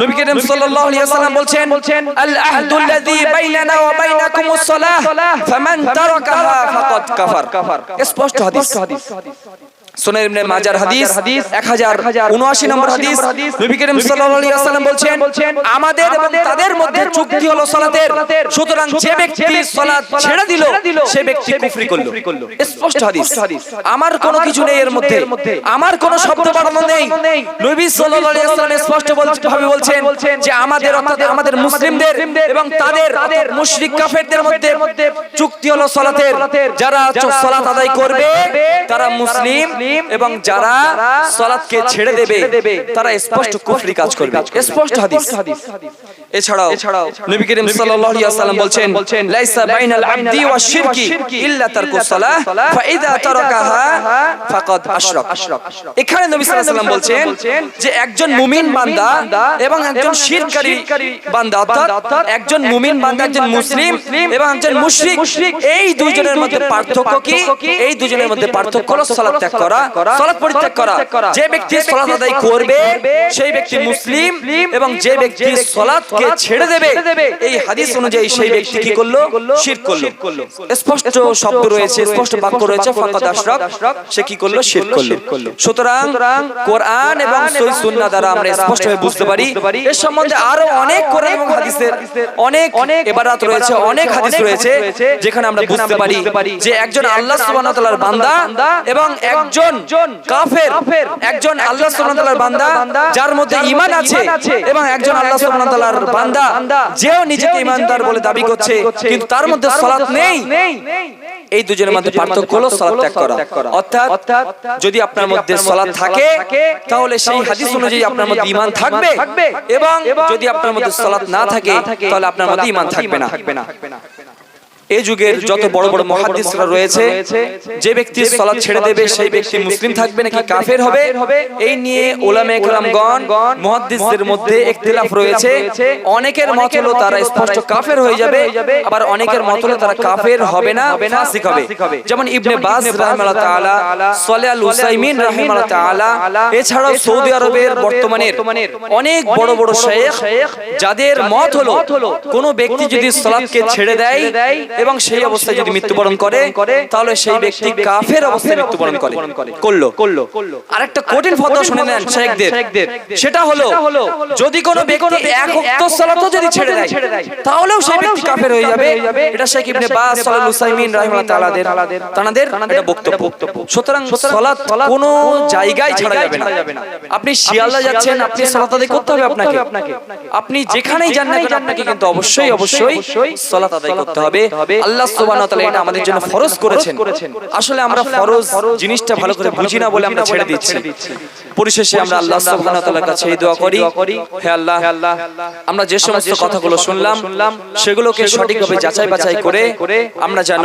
নবী করিম সাল্লাল্লাহু আলাইহি ওয়াসাল্লাম বলছেন আল আহদুল্লাযী বাইনানা ওয়া বাইনাকুমুস সালাহ ফামান তারাকাহা ফাকাদ কাফার। স্পষ্ট হাদিস। সুনান ইবনে মাজার হাদিস 1079 নম্বর হাদিস। নবী করিম সাল্লাল্লাহু আলাইহি ওয়াসাল্লাম বলছেন আমাদের এবং তাদের মধ্যে চুক্তি হলো সালাতের, সুতরাং যে ব্যক্তি সালাত ছেড়ে দিল সে ব্যক্তি কুফরি করলো। স্পষ্ট হাদিস, আমার কোনো কিছু নেই এর মধ্যে, আমার কোনো শব্দ বাড়ানো নেই। নবী সাল্লাল্লাহু আলাইহি ওয়াসাল্লাম স্পষ্ট ভাবে বলছেন যে আমাদের অর্থাৎ আমাদের মুসলিমদের এবং তাদের মুশরিক কাফেরদের মধ্যে চুক্তি হলো সালাতের। যারা সালাত আদায় করবে তারা মুসলিম, এবং যারা সালাতকে ছেড়ে দেবে তারা স্পষ্ট কুফরি কাজ করবে। স্পষ্ট হাদিস। এছাড়াও নবী করিম সাল্লাল্লাহু আলাইহি ওয়াসাল্লাম বলছেন লাইসা বাইনাল আবদি ওয়াশ শিরকি ইল্লা তারকুস সালাহ ফাইদা তারাকাহা ফাকাদ আশরাক। এখানে নবী সাল্লাল্লাহু আলাইহি ওয়াসাল্লাম বলছেন যে একজন মুমিন বান্দা এবং একজন শিরকারী বান্দা, অর্থাৎ একজন মুমিন বান্দা, একজন মুসলিম এবং একজন মুশরিক, এই দুইজনের মধ্যে পার্থক্য কি? এই দুইজনের মধ্যে পার্থক্য হলো সালাত ত্যাগ করা, সালাত পরিত্যাগ করা। যে ব্যক্তি সালাত আদায় করবে সেই ব্যক্তি মুসলিম, এবং যে ব্যক্তি সালাতকে ছেড়ে দেবে এই হাদিস অনুযায়ী সেই ব্যক্তি কি করলো? শিরক করলো। স্পষ্ট শব্দ রয়েছে, স্পষ্ট বাক্য রয়েছে ফাকাদ আশরাক, সে কি করলো? শিরক করলো। সুতরাং কোরআন এবং সহিহ সুন্নাহ দ্বারা আমরা স্পষ্টভাবে বুঝতে পারি এর সম্বন্ধে আরো অনেক কোরআন এবং হাদিসের অনেক ইবারাত রয়েছে, অনেক হাদিস রয়েছে যেখানে আমরা বুঝতে পারি যে একজন আল্লাহ সুবহানাহু ওয়া তাআলার বান্দা এবং একজন কাফের, একজন আল্লাহ সুবহানাহু ওয়া তাআলার বান্দা যার মধ্যে ঈমান আছে এবং একজন আল্লাহ সুবহানাহু ওয়া তাআলার বান্দা যেও নিজেকে ঈমানদার বলে দাবি করছে কিন্তু তার মধ্যে সালাত নেই, এই দুজনের মধ্যে পার্থক্য হলো সালাত ত্যাগ করা। অর্থাৎ যদি আপনার মধ্যে সালাত থাকে তাহলে সেই হাদিস অনুযায়ী আপনার মধ্যে ঈমান থাকবে, এবং যদি আপনার মধ্যে সালাত না থাকে তাহলে আপনার মধ্যে ঈমান থাকবে না। এই যুগের যত বড় বড় মুহাদ্দিসরা রয়েছে, যে ব্যক্তি সালাত ছেড়ে দেবে সেই ব্যক্তি মুসলিম থাকবে নাকি কাফের হবে, এই নিয়ে উলামায়ে কেরামগণ মুহাদ্দিসদের মধ্যে ইখতিলাফ রয়েছে। অনেকের মত হলো তারা স্পষ্ট কাফের হয়ে যাবে, আবার অনেকের মত হলো তারা কাফের হবে না, ফাসিক হবে। যেমন ইবনে বাজ রাহিমাহুল্লাহ তাআলা, সালেহ আল উসাইমিন রাহিমাহুল্লাহ তাআলা, এছাড়াও সৌদি আরবের বর্তমানের অনেক বড় বড় শায়েখ যাদের মত হলো কোন ব্যক্তি যদি সালাতকে ছেড়ে দেয় এবং সেই অবস্থায় যদি মৃত্যুবরণ করে তাহলে সেই ব্যক্তি কাফের অবস্থায় মৃত্যুবরণ করলো। আরেকটা কঠিন ফতোয়া শুনে নেন শায়েখদের, সেটা হলো যদি কোনো ব্যক্তি এক ওয়াক্ত সালাতও যদি ছেড়ে দেয় তাহলেও সেই ব্যক্তি কাফের হয়ে যাবে। এটা শেখ ইবনে বাজ, সালেহ আল উসাইমিন রাহিমাহুল্লাহ তাআলাদের এটা বক্তব্য। সুতরাং সালাত কোনো জায়গায় ছাড়া যাবে না। আপনি শিয়ালদা যাচ্ছেন, আপনি সালাত আদায় করতে হবে আপনাকে। আপনি যেখানেই যান না কেন আপনাকে কিন্তু অবশ্যই সালাত আদায় করতে হবে। আল্লাহ সুবহানাহু ওয়া তাআলা এটা আমাদের জন্য ফরজ করেছেন। আসলে আমরা ফরজ জিনিসটা ভালো করে বুঝি না বলে আমরা ছেড়ে দিচ্ছি। পরিশেষে আমরা আল্লাহ সুবহানাহু ওয়া তাআলার কাছে এই দোয়া করি, হে আল্লাহ, আমরা যে সমস্ত কথাগুলো শুনলাম সেগুলোকে সঠিকভাবে যাচাই বাছাই করে আমরা যেন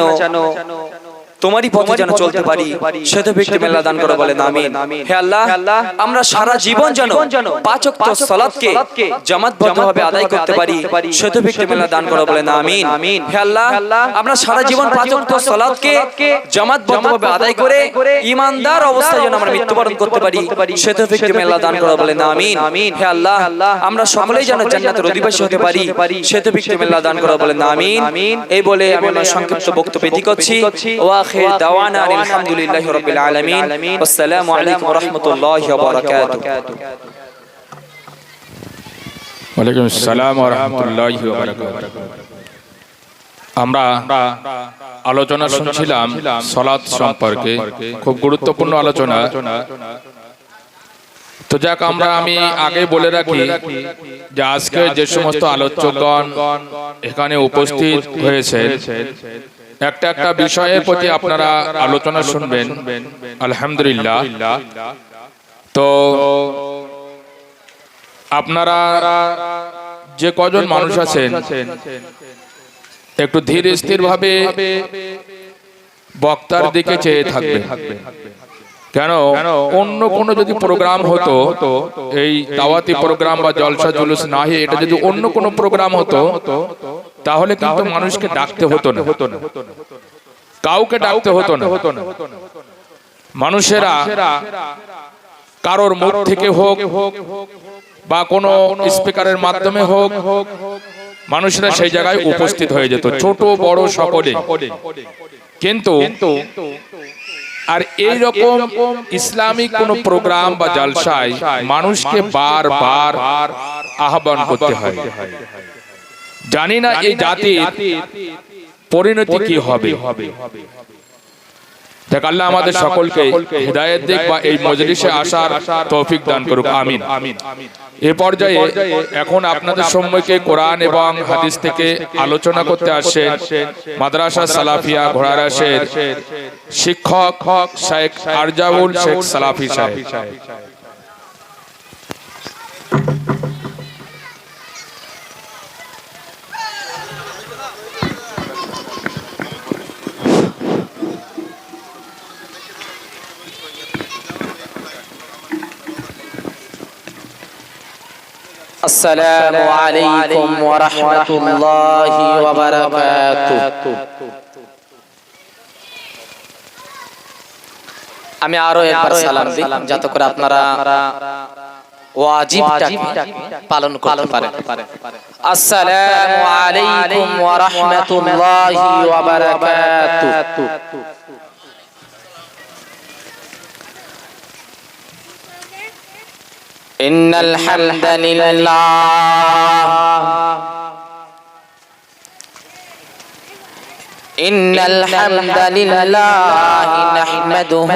তোমারই পথে যেন চলতে পারি, সে তৌফিক তুমি আল্লাহ দান করো, বলেন আমিন। হে আল্লাহ, আমরা সারা জীবন যেন পাঁচ ওয়াক্ত সালাতকে জামাতবদ্ধভাবে আদায় করতে পারি, সে তৌফিক তুমি আল্লাহ দান করো, বলেন আমিন। হে আল্লাহ, আমরা সারা জীবন পাঁচ ওয়াক্ত সালাতকে জামাতবদ্ধভাবে আদায় করে ঈমানদার অবস্থায় যেন আমরা মৃত্যুবরণ করতে পারি, সে তৌফিক তুমি আল্লাহ দান করো, বলেন আমিন। হে আল্লাহ, আমরা সকলেই যেন জান্নাতের অধিবাসী হতে পারি, সে তৌফিক তুমি আল্লাহ দান করো, বলেন আমিন। এই বলে আমি আমার সংক্ষিপ্ত বক্তব্য এটি করছি। آخر دعوانا الحمد لله رب العالمين والسلام عليكم ورحمة الله وبركاته. ওয়ালাইকুম আসসালাম ওয়া রাহমাতুল্লাহি ওয়া বারাকাতুহু। আমরা আলোচনা শুনছিলাম সালাত সম্পর্কে, খুব গুরুত্বপূর্ণ আলোচনা। তো যাক, আমি আগে বলে রাখি যে আজকে যে সমস্ত আলোচকগণ এখানে উপস্থিত হয়েছে একটা বিষয়ের প্রতি আপনারা আলোচনা শুনবেন, আলহামদুলিল্লাহ। তো আপনারা যে কজন মানুষ আছেন একটু ধীর স্থির ভাবে বক্তার দিকে চেয়ে থাকবে। কেন, অন্য কোনো যদি প্রোগ্রাম হতো, এই দাওয়াতি প্রোগ্রাম বা জলসা জুলুস না হয়ে এটা যদি অন্য কোনো প্রোগ্রাম হতো তাহলে কিন্তু মানুষকে ডাকতে হতো না, কাউকে ডাকতে হতো না। মানুষেরা কারোর মুখ থেকে হোক বা কোনো স্পিকারের মাধ্যমে হোক, মানুষেরা সেই জায়গায় উপস্থিত হয়ে যেত, ছোট বড় সকলে। কিন্তু আর এই রকম ইসলামিক কোন প্রোগ্রাম বা জলসায় মানুষকে বারবার আহ্বান করতে হয়। জানি না এই জাতির পরিণতি কি হবে। দেখ আল্লাহ আমাদের সকলকে হিদায়াত দিক বা এই মজলিসে আসার তৌফিক দান করুক, আমিন। এই পর্যায়ে এখন আপনাদের সম্মুখে কোরআন এবং হাদিস থেকে আলোচনা করতে আসেন মাদ্রাসা সালাফিয়া ঘোড়ারাশের শিক্ষক শেখ আরজাউল শেখ সালাফি সাহেব। আসসালামু আলাইকুম ওয়া রাহমাতুল্লাহি ওয়া বারাকাতুহু। আমি আরো একবার সালাম দিই যাতে করে আপনারা ওয়াজিবটাকে পালন করতে পারেন। আসসালামু আলাইকুম ওয়া রাহমাতুল্লাহি ওয়া বারাকাতুহু। إن الحمد لله نحمده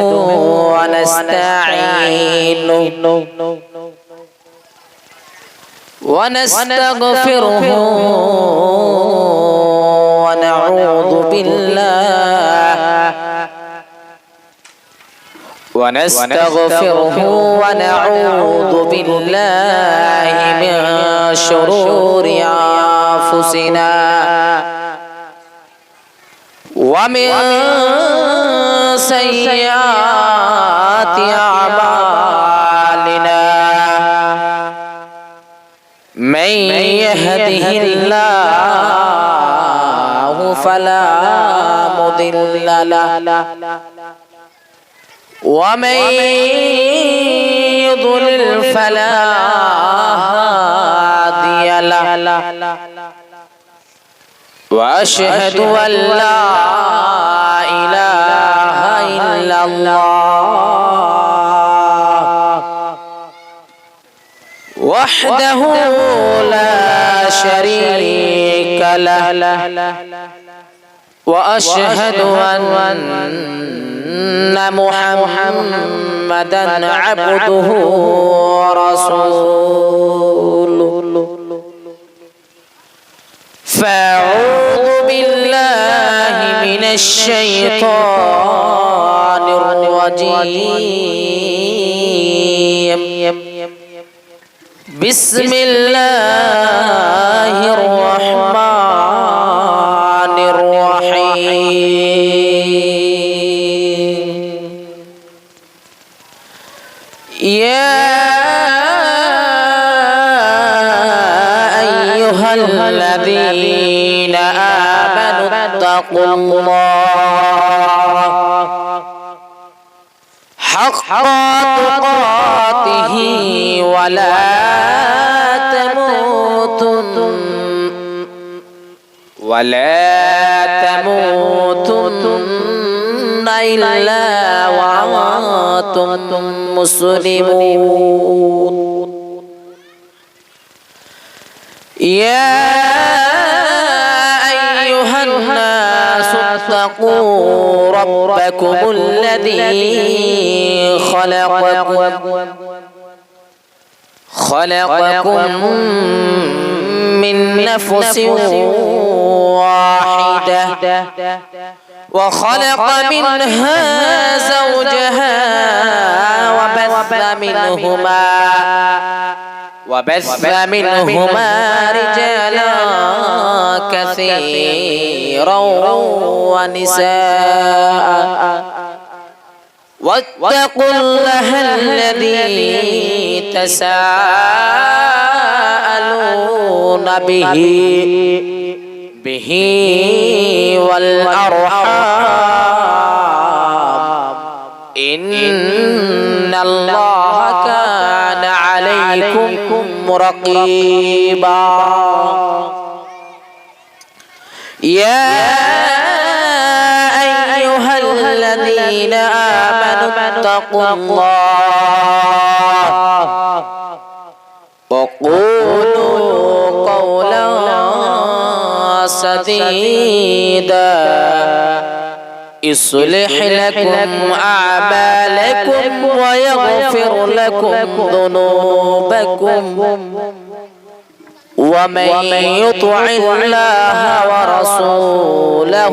ونستعينه ونستغفره ونعوذ بالله من شرور أنفسنا ومن سيئات أعمالنا من يهده الله فلا مضل له ومن يضلل فلا هادي له وأشهد أن لا إله إلا الله وحده لا شريك له وأشهد أن محمدًا عبده ورسوله فأعوذ بالله من الشيطان الرجيم بسم الله الرحمن الرحيم يا أيها الذين آمنوا اتقوا الله حق تقاته ولا تموتن إلا وأنتم مسلمون يا أيها الناس اتقوا ربكم الذي خلقكم من نفس واحدة وخلق منها زوجها وبث منهما رجالا كثيرا ونساء واتقوا الله الذي تساءلون به والأرحام إن الله كان عليكم رقيبا يا أيها الذين اتقوا الله وقولوا قولا سديدا يصلح لكم أعمالكم ويغفر لكم ذنوبكم ومن يطع الله ورسوله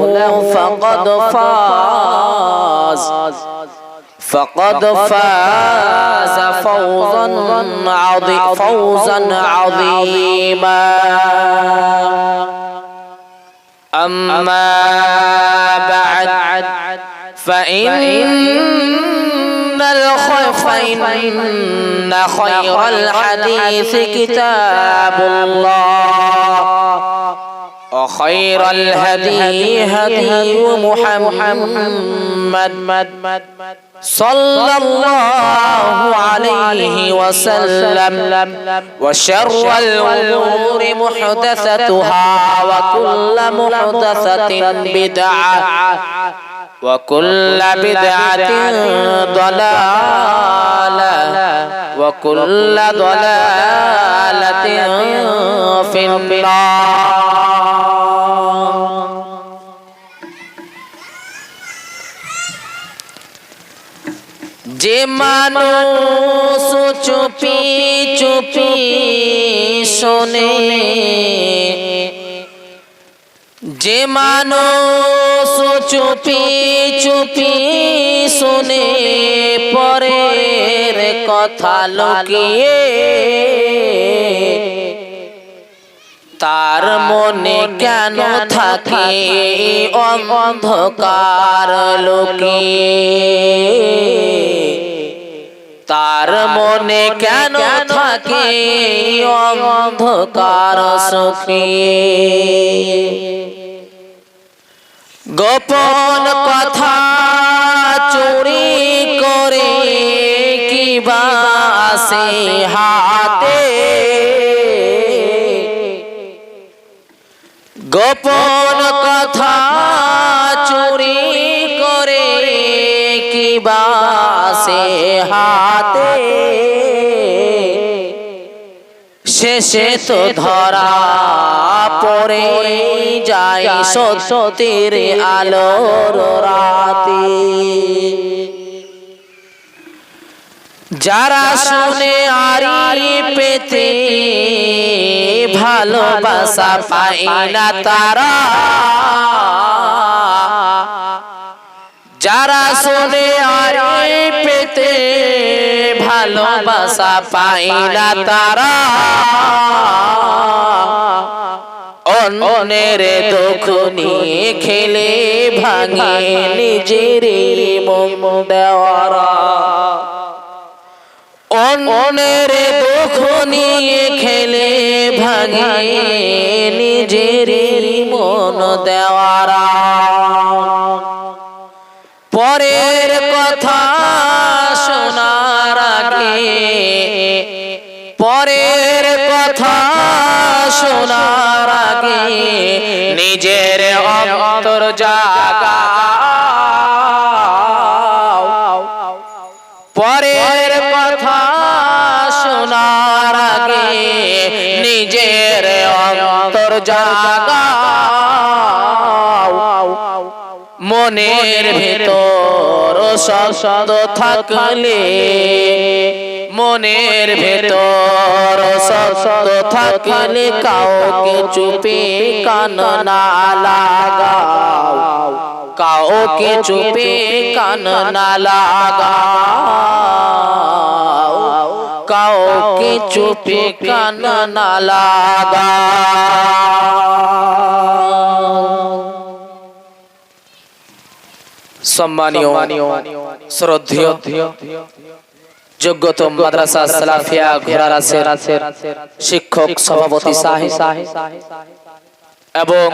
فقد فاز فوزا عظيما. أما بعد فإن خير الحديث كتاب الله وخير الهدي هدي محمد صلى الله عليه وسلم وشر الأمور محدثتها وكل محدثة بدعة وكل بدعة ضلالة وكل ضلالة في النار. যে মানুষ চুপি চুপি শোনে, যে মানুষ চুপি চুপি শোনে পরের কথা লুকিয়ে, তার মনে কেন থাকে অন্ধকার লুকিয়ে, তার মনে কেন থাকে অন্ধকার সুখিয়ে। গোপন কথা চুরি করে কিবা আসে হাতে, গোপন কথা চুরি করে কিবা আসে হাতে, শেষে তো ধরা পড়ে যায় সত্যের আলোর রাতে। যারা শুনে আরি পেতে ভালোবাসা পায় না তারা, যারা শুনে আরি পেতে ভালোবাসা পায় না তারা, অন্যের দুঃখ নিয়ে খেলে ভাঙে নিজের মন দেওয়ারা, অন্যের দুঃখ নিয়ে খেলে ভাঙে নিজের মন দেওয়ারা। পরের কথা শোনার আগে, পরের কথা শোনার আগে নিজের অন্তর জাগাও, পরের কথা শোনার আগে নিজের অন্তর জাগাও। মনের ভেতর শব্দ থাকলে, মনের ভেতর শব্দ থাকলে কাউকে চুপে কান না লাগাও, কাউকে চুপে কান না লাগাও, কাউকে চুপে কান না লাগাও। সম্মানীয় শ্রদ্ধেয় যোগ্যতম মাদ্রাসা সালাফিয়া ঘোড়ারাসের শিক্ষক সভাপতি সাহেব এবং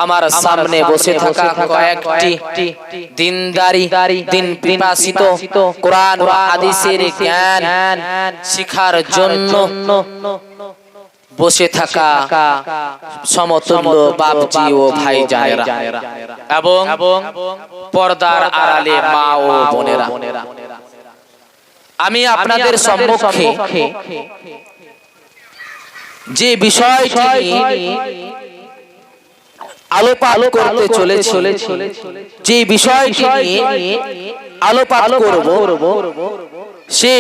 আমার সামনে বসে থাকা কয়েকটি দিনদারি দিন পিপাসিত কোরআন ও হাদিসের জ্ঞান শিখার জন্য বসে থাকা সমতুল্য বাপজি ও ভাই জানেরা এবং পর্দার আড়ালে মা ও বোনেরা, আমি আপনাদের সম্মুখে যে বিষয়টি আলোপাত করতে চলেছি, যে বিষয়টি নিয়ে আলোপাত করব, সে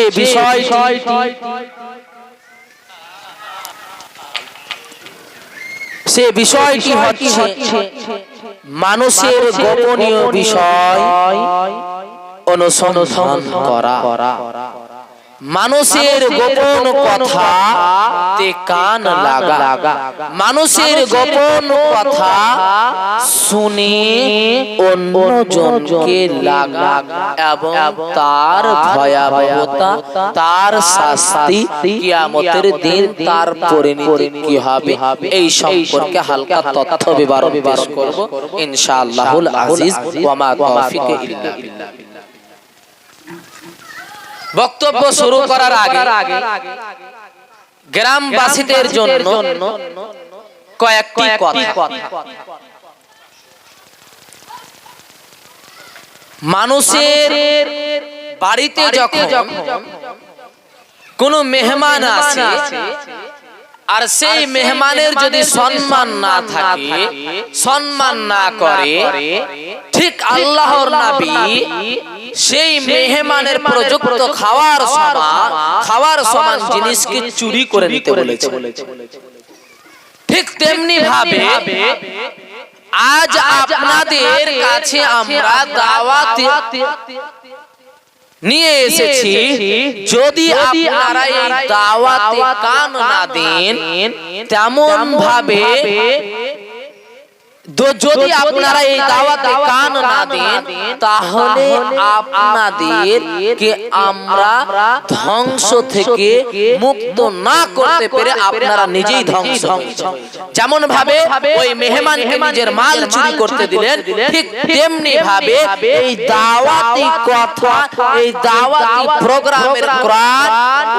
বিষয়টি হচ্ছে মানুষের গোপনীয় বিষয় অনুসন্ধান করা, মানুষের গোপন কথা তে কান লাগা, মানুষের গোপন কথা শুনে অন্যজনকে লাগা এবং তার ভয়াবহতা, তার শাস্তি, কিয়ামতের দিন তার পরিণতি কি হবে, এই সম্পর্কে হালকা তথ্য বিবরণ পেশ করব ইনশাআল্লাহুল আজিজ ওয়া মা তাওফিক ইল্লা বিল্লাহ। বক্তব্য শুরু করার আগে গ্রামবাসীদের জন্য কয়েকটি কথা। মানুষের বাড়িতে যখন কোনো মেহমান আসে আর সেই মেহমানের যদি সম্মান না থাকে, সম্মান না করে, ঠিক আল্লাহর নবী সেই মেহমানের প্রযুক্ত খাওয়ার সমান জিনিসকে চুরি করে নিতে বলেছে। ঠিক তেমনি ভাবে আজ আপনাদের কাছে আমরা দাওয়াত নিয়ে এসেছি, যদি আপনারা এই দাওয়াতে কান না দেন, তেমন ভাবে যদি আপনারা এই দাওয়াতে কান না দেন, তাহলে আপনাদেরকে আমরা ধ্বংস থেকে মুক্ত না করতে পেরে আপনারা নিজেই ধ্বংস হচ্ছেন। যেমন ভাবে ওই মেহমানকে নিজের মাল চুরি করতে দিলেন, ঠিক তেমনি ভাবে এই দাওয়াতি কথা, এই দাওয়াতি প্রোগ্রামের কোরআন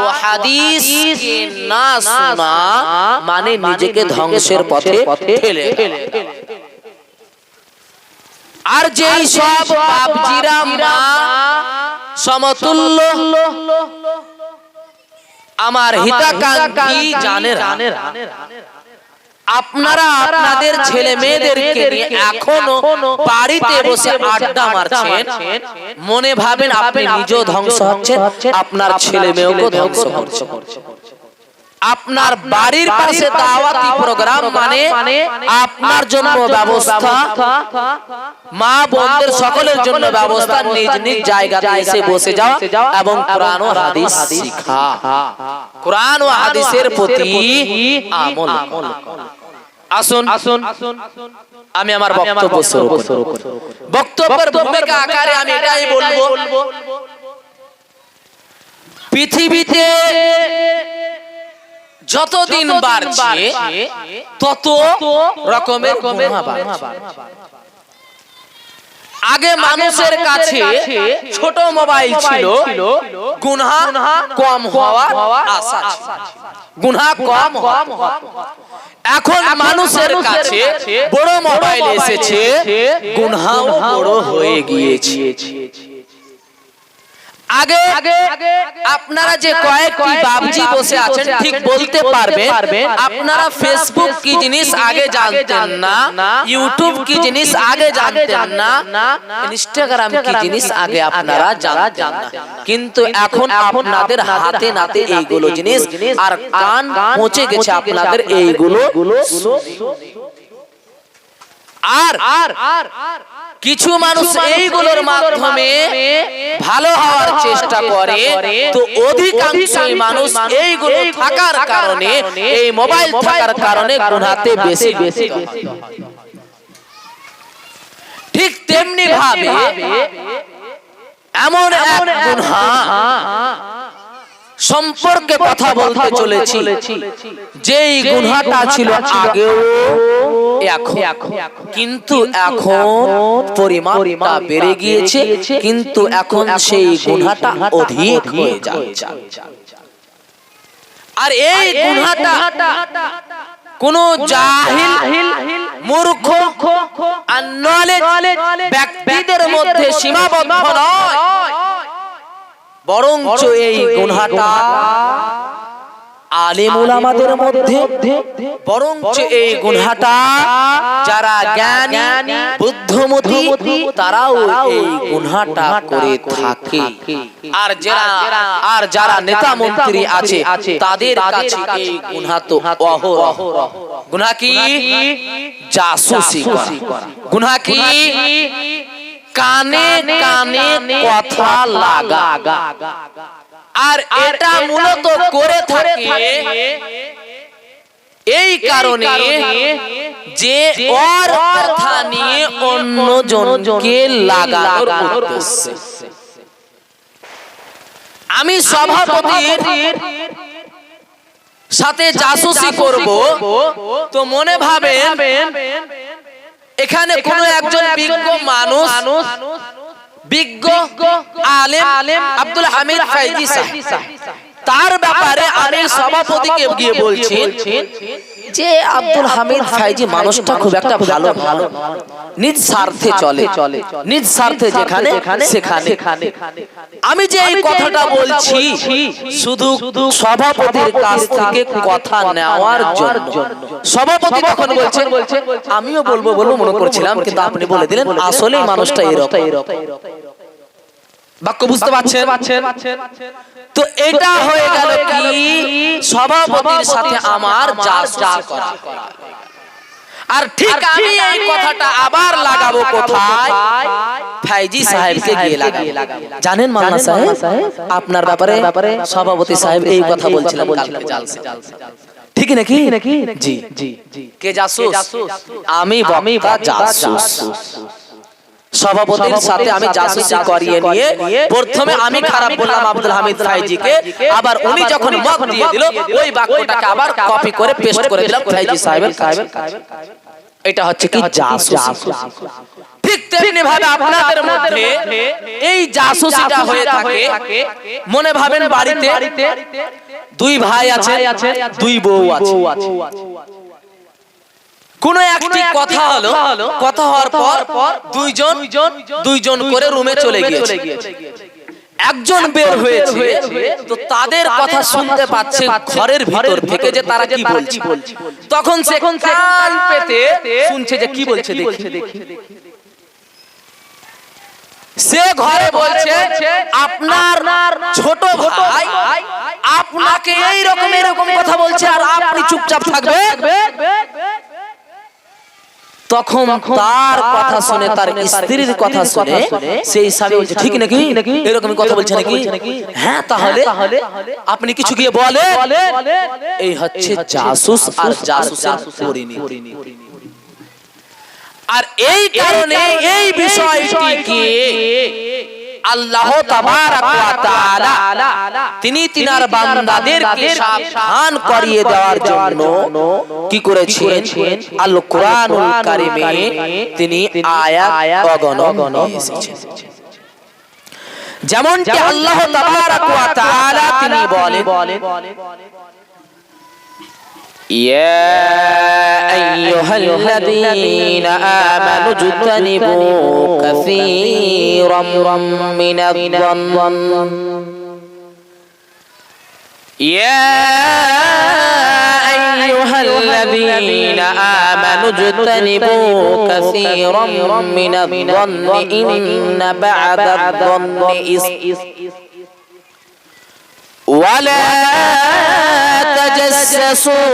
ও হাদিস কে না শোনা মানে নিজেকে ধ্বংসের পথে ঠেলে। আর যেই সব বাপজিরা মা সমতুল্য আমার হিতাকাঙ্ক্ষী জানেরা, আপনারা আপনাদের ছেলে মেয়েদেরকে নিয়ে এখনো বাড়িতে বসে আড্ডা মারছেন, মনে ভাবেন আপনি নিজেও ধ্বংস হচ্ছেন, আপনার ছেলে মেয়েকেও ধ্বংস করছেন। আপনার বাড়ির পাশে দাওয়াতি প্রোগ্রাম মানে আপনার জন্য ব্যবস্থা, মা বোনদের সকলের জন্য ব্যবস্থা, নিজ নিজ জায়গাতে এসে বসে যাওয়া এবং কোরআন ও হাদিস শিখা, কোরআন ও হাদিসের প্রতি আমল। আসুন আমি আমার বক্তব্য শুরু করি। বক্তব্যের ভূমিকা আকারে আমি এটাই বলবো, পৃথিবীতে যতদিন বাড়ছে তত রকমের গুনাহ বাড়ছে। আগে মানুষের কাছে ছোট মোবাইল ছিল, গুনাহ কম হওয়ার আশা ছিল, গুনাহ কম হওয়া। এখন মানুষের কাছে বড় মোবাইল এসেছে, গুনাহও বড় হয়ে গিয়েছে। আগে আপনারা যে কয়েকটি বাবজি বসে আছেন ঠিক বলতে পারবেন, আপনারা ফেসবুক কি জিনিস আগে জানতেন না, ইউটিউব কি জিনিস আগে জানতেন না, ইনস্টাগ্রাম কি জিনিস আগে আপনারা জানতেন না, কিন্তু এখন আপনাদের হাতে নাতে এইগুলো জিনিস আর কান পৌঁছে গেছে আপনাদের এইগুলো। আর কিছু মানুষ এইগুলোর মাধ্যমে ভালো হওয়ার চেষ্টা করে, তো অধিকাংশ মানুষ এইগুলো থাকার কারণে, এই মোবাইল থাকার কারণে গুনাহতে বেশি বেশি। ঠিক তেমনি ভাবে এমন এক গুনাহ সম্পর্কে কথা বলতে চলেছি, যেই গুনাহটা ছিল আগেও কিন্তু এখন পরিমাণটা বেড়ে গিয়েছে, কিন্তু এখন সেই গুনাহটা অধিক হয়ে যাচ্ছে। আর এই গুনাহটা কোন জাহিল মূর্খ আর নলেজ ব্যক্তিদের মধ্যে সীমাবদ্ধ নয়, বরঞ্চ এই গুনাহটা আলেম উলামাদের মধ্যে, বরঞ্চ এই গুনাহটা যারা জ্ঞানী বুদ্ধিমতী তারাও এই গুনাহটা করে থাকে। আর যারা নেতা মন্ত্রী আছে তাদের কাছে এই গুনাহ তো অহরহ। গুনাহ কি? জাসুসি করা। গুনাহ কি? কানে কানে কথা লাগা। আর এটা মূলত করে থাকে এই কারণে যে ওর কথা নিয়ে অন্য জনকে লাগানোর উদ্দেশ্যে। আমি সভাপতির সাথে জাসুসি করব, তো মনে ভাবেন এখানে কোন একজন বিজ্ঞ মানুষ, বিজ্ঞ আলেম আব্দুল হামিদ ফাইজি সাহেব, তার ব্যাপারে আমি সভাপতিকে গিয়ে বলছি যে আব্দুল হামিদ ফাইজি মানুষটা খুব একটা ভালো, নিজ স্বার্থে চলে, নিজ স্বার্থে যেখানে সেখানে। আমি যে এই কথাটা বলছি শুধু সভাপতির কাছ থেকে কথা নেওয়ার জন্য। সভাপতি তখন বলছেন আমিও বলবো মনে করছিলাম, কিন্তু আপনি বলে দিলেন আসলেই মানুষটা এরকম। বাক্য বুঝতে পারছেন? তো এটা হয়ে গেল কি সভাপতির সাথে আমার জাসুসি করা। আর ঠিক আমি এই কথাটা আবার লাগাবো কোথায়? ফাইজি সাহেবকে গিয়ে লাগাবো। জানেন মাওলানা সাহেব, আপনার ব্যাপারে সভাপতি সাহেব এই কথা বলছিলেন কালকে জালসা। ঠিক নাকি? জি। কে জাসুস? আমি বক্তা জাসুস। সভাপতির সাথে আমি জাসুসি করিয়ে নিয়ে প্রথমে আমি খারাপ বললাম আব্দুল হামিদ ফাইজিকে, আবার উনি যখন মত দিয়ে দিল ওই বাক্যটাকে আবার কপি করে পেস্ট করে দিলাম ফাইজি সাহেবের কাছে। এটা হচ্ছে কি জাসুসি। ঠিক তেমনি ভাবে আপনাদের মধ্যে এই জাসুসিটা হয়ে থাকে। মনে ভাবেন বাড়িতে দুই ভাই আছে, দুই বউ আছে। কোন একটি কথা হলো, কথা হওয়ার পর দুইজন করে রুমে চলে গিয়েছে। একজন বের হয়েছে, তো তাদের কথা শুনতে পাচ্ছে ঘরের ভিতর থেকে যে তারা কি বলছে। তখন সে কান পেতে শুনছে যে কি বলছে দেখি। সে ঘরে বলছে আপনার ছোট ভাই আপনাকে এরকম কথা বলছে আর আপনি চুপচাপ থাকবে। তখন তার কথা শুনে, তার স্ত্রীর কথা শুনে সেই স্বামী বলছে ঠিক নাকি, এরকম কথা বলছে নাকি? হ্যাঁ, তাহলে আপনি কিছু গিয়ে বলে। এই হচ্ছে জাসুস আর জাসুসের পরিণতি। আর এই কারণে এই বিষয়টিকে আল্লাহ তাবারাক ওয়া তাআলা তিনি তিনার বান্দাদেরকে সাবধান করিয়ে দেওয়ার জন্য কি করেছেন? আল কোরআনুল কারীমে তিনি আয়াত অগণন নিয়ে এসেছেন। যেমনটি আল্লাহ তাবারাক ওয়া তাআলা তিনি বলেন يا أيها الذين آمنوا اجتنبوا كثيرا من الظن يا أيها الذين آمنوا اجتنبوا كثيرا من الظن إن بعد الظن ولا تجسسوا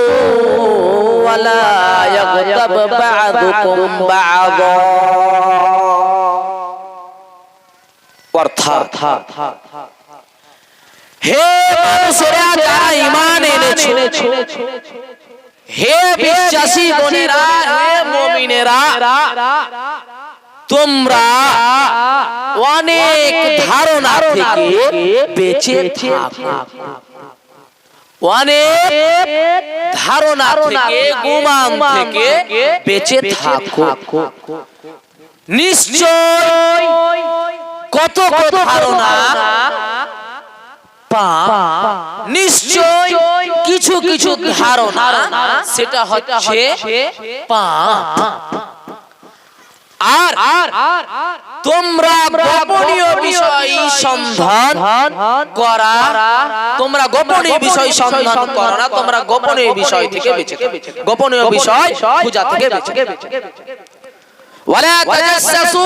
ولا يغتب بعضكم بعضا। অর্থাৎ হে মানুষেরা যারা ঈমান এনেছো, হে বিশ্বাসী বোনেরা, হে মুমিনেরা, তোমরা অনেক ধারণা থেকে বেঁচে থাকো, অনেক ধারণা থেকে, গুমান থেকে বেঁচে থাকো। নিশ্চয় কত ধারণা নিশ্চয় কিছু কিছু ধারণা সেটা হচ্ছে পাপ। আর তোমরা গোপনীয় বিষয় সন্ধান করা, তোমরা গোপনীয় বিষয় সন্ধান করো না, তোমরা গোপনীয় বিষয় থেকে বেঁচে থাকো, গোপনীয় বিষয় খোঁজা থেকে বেঁচে ওয়ালা তাজাসসু,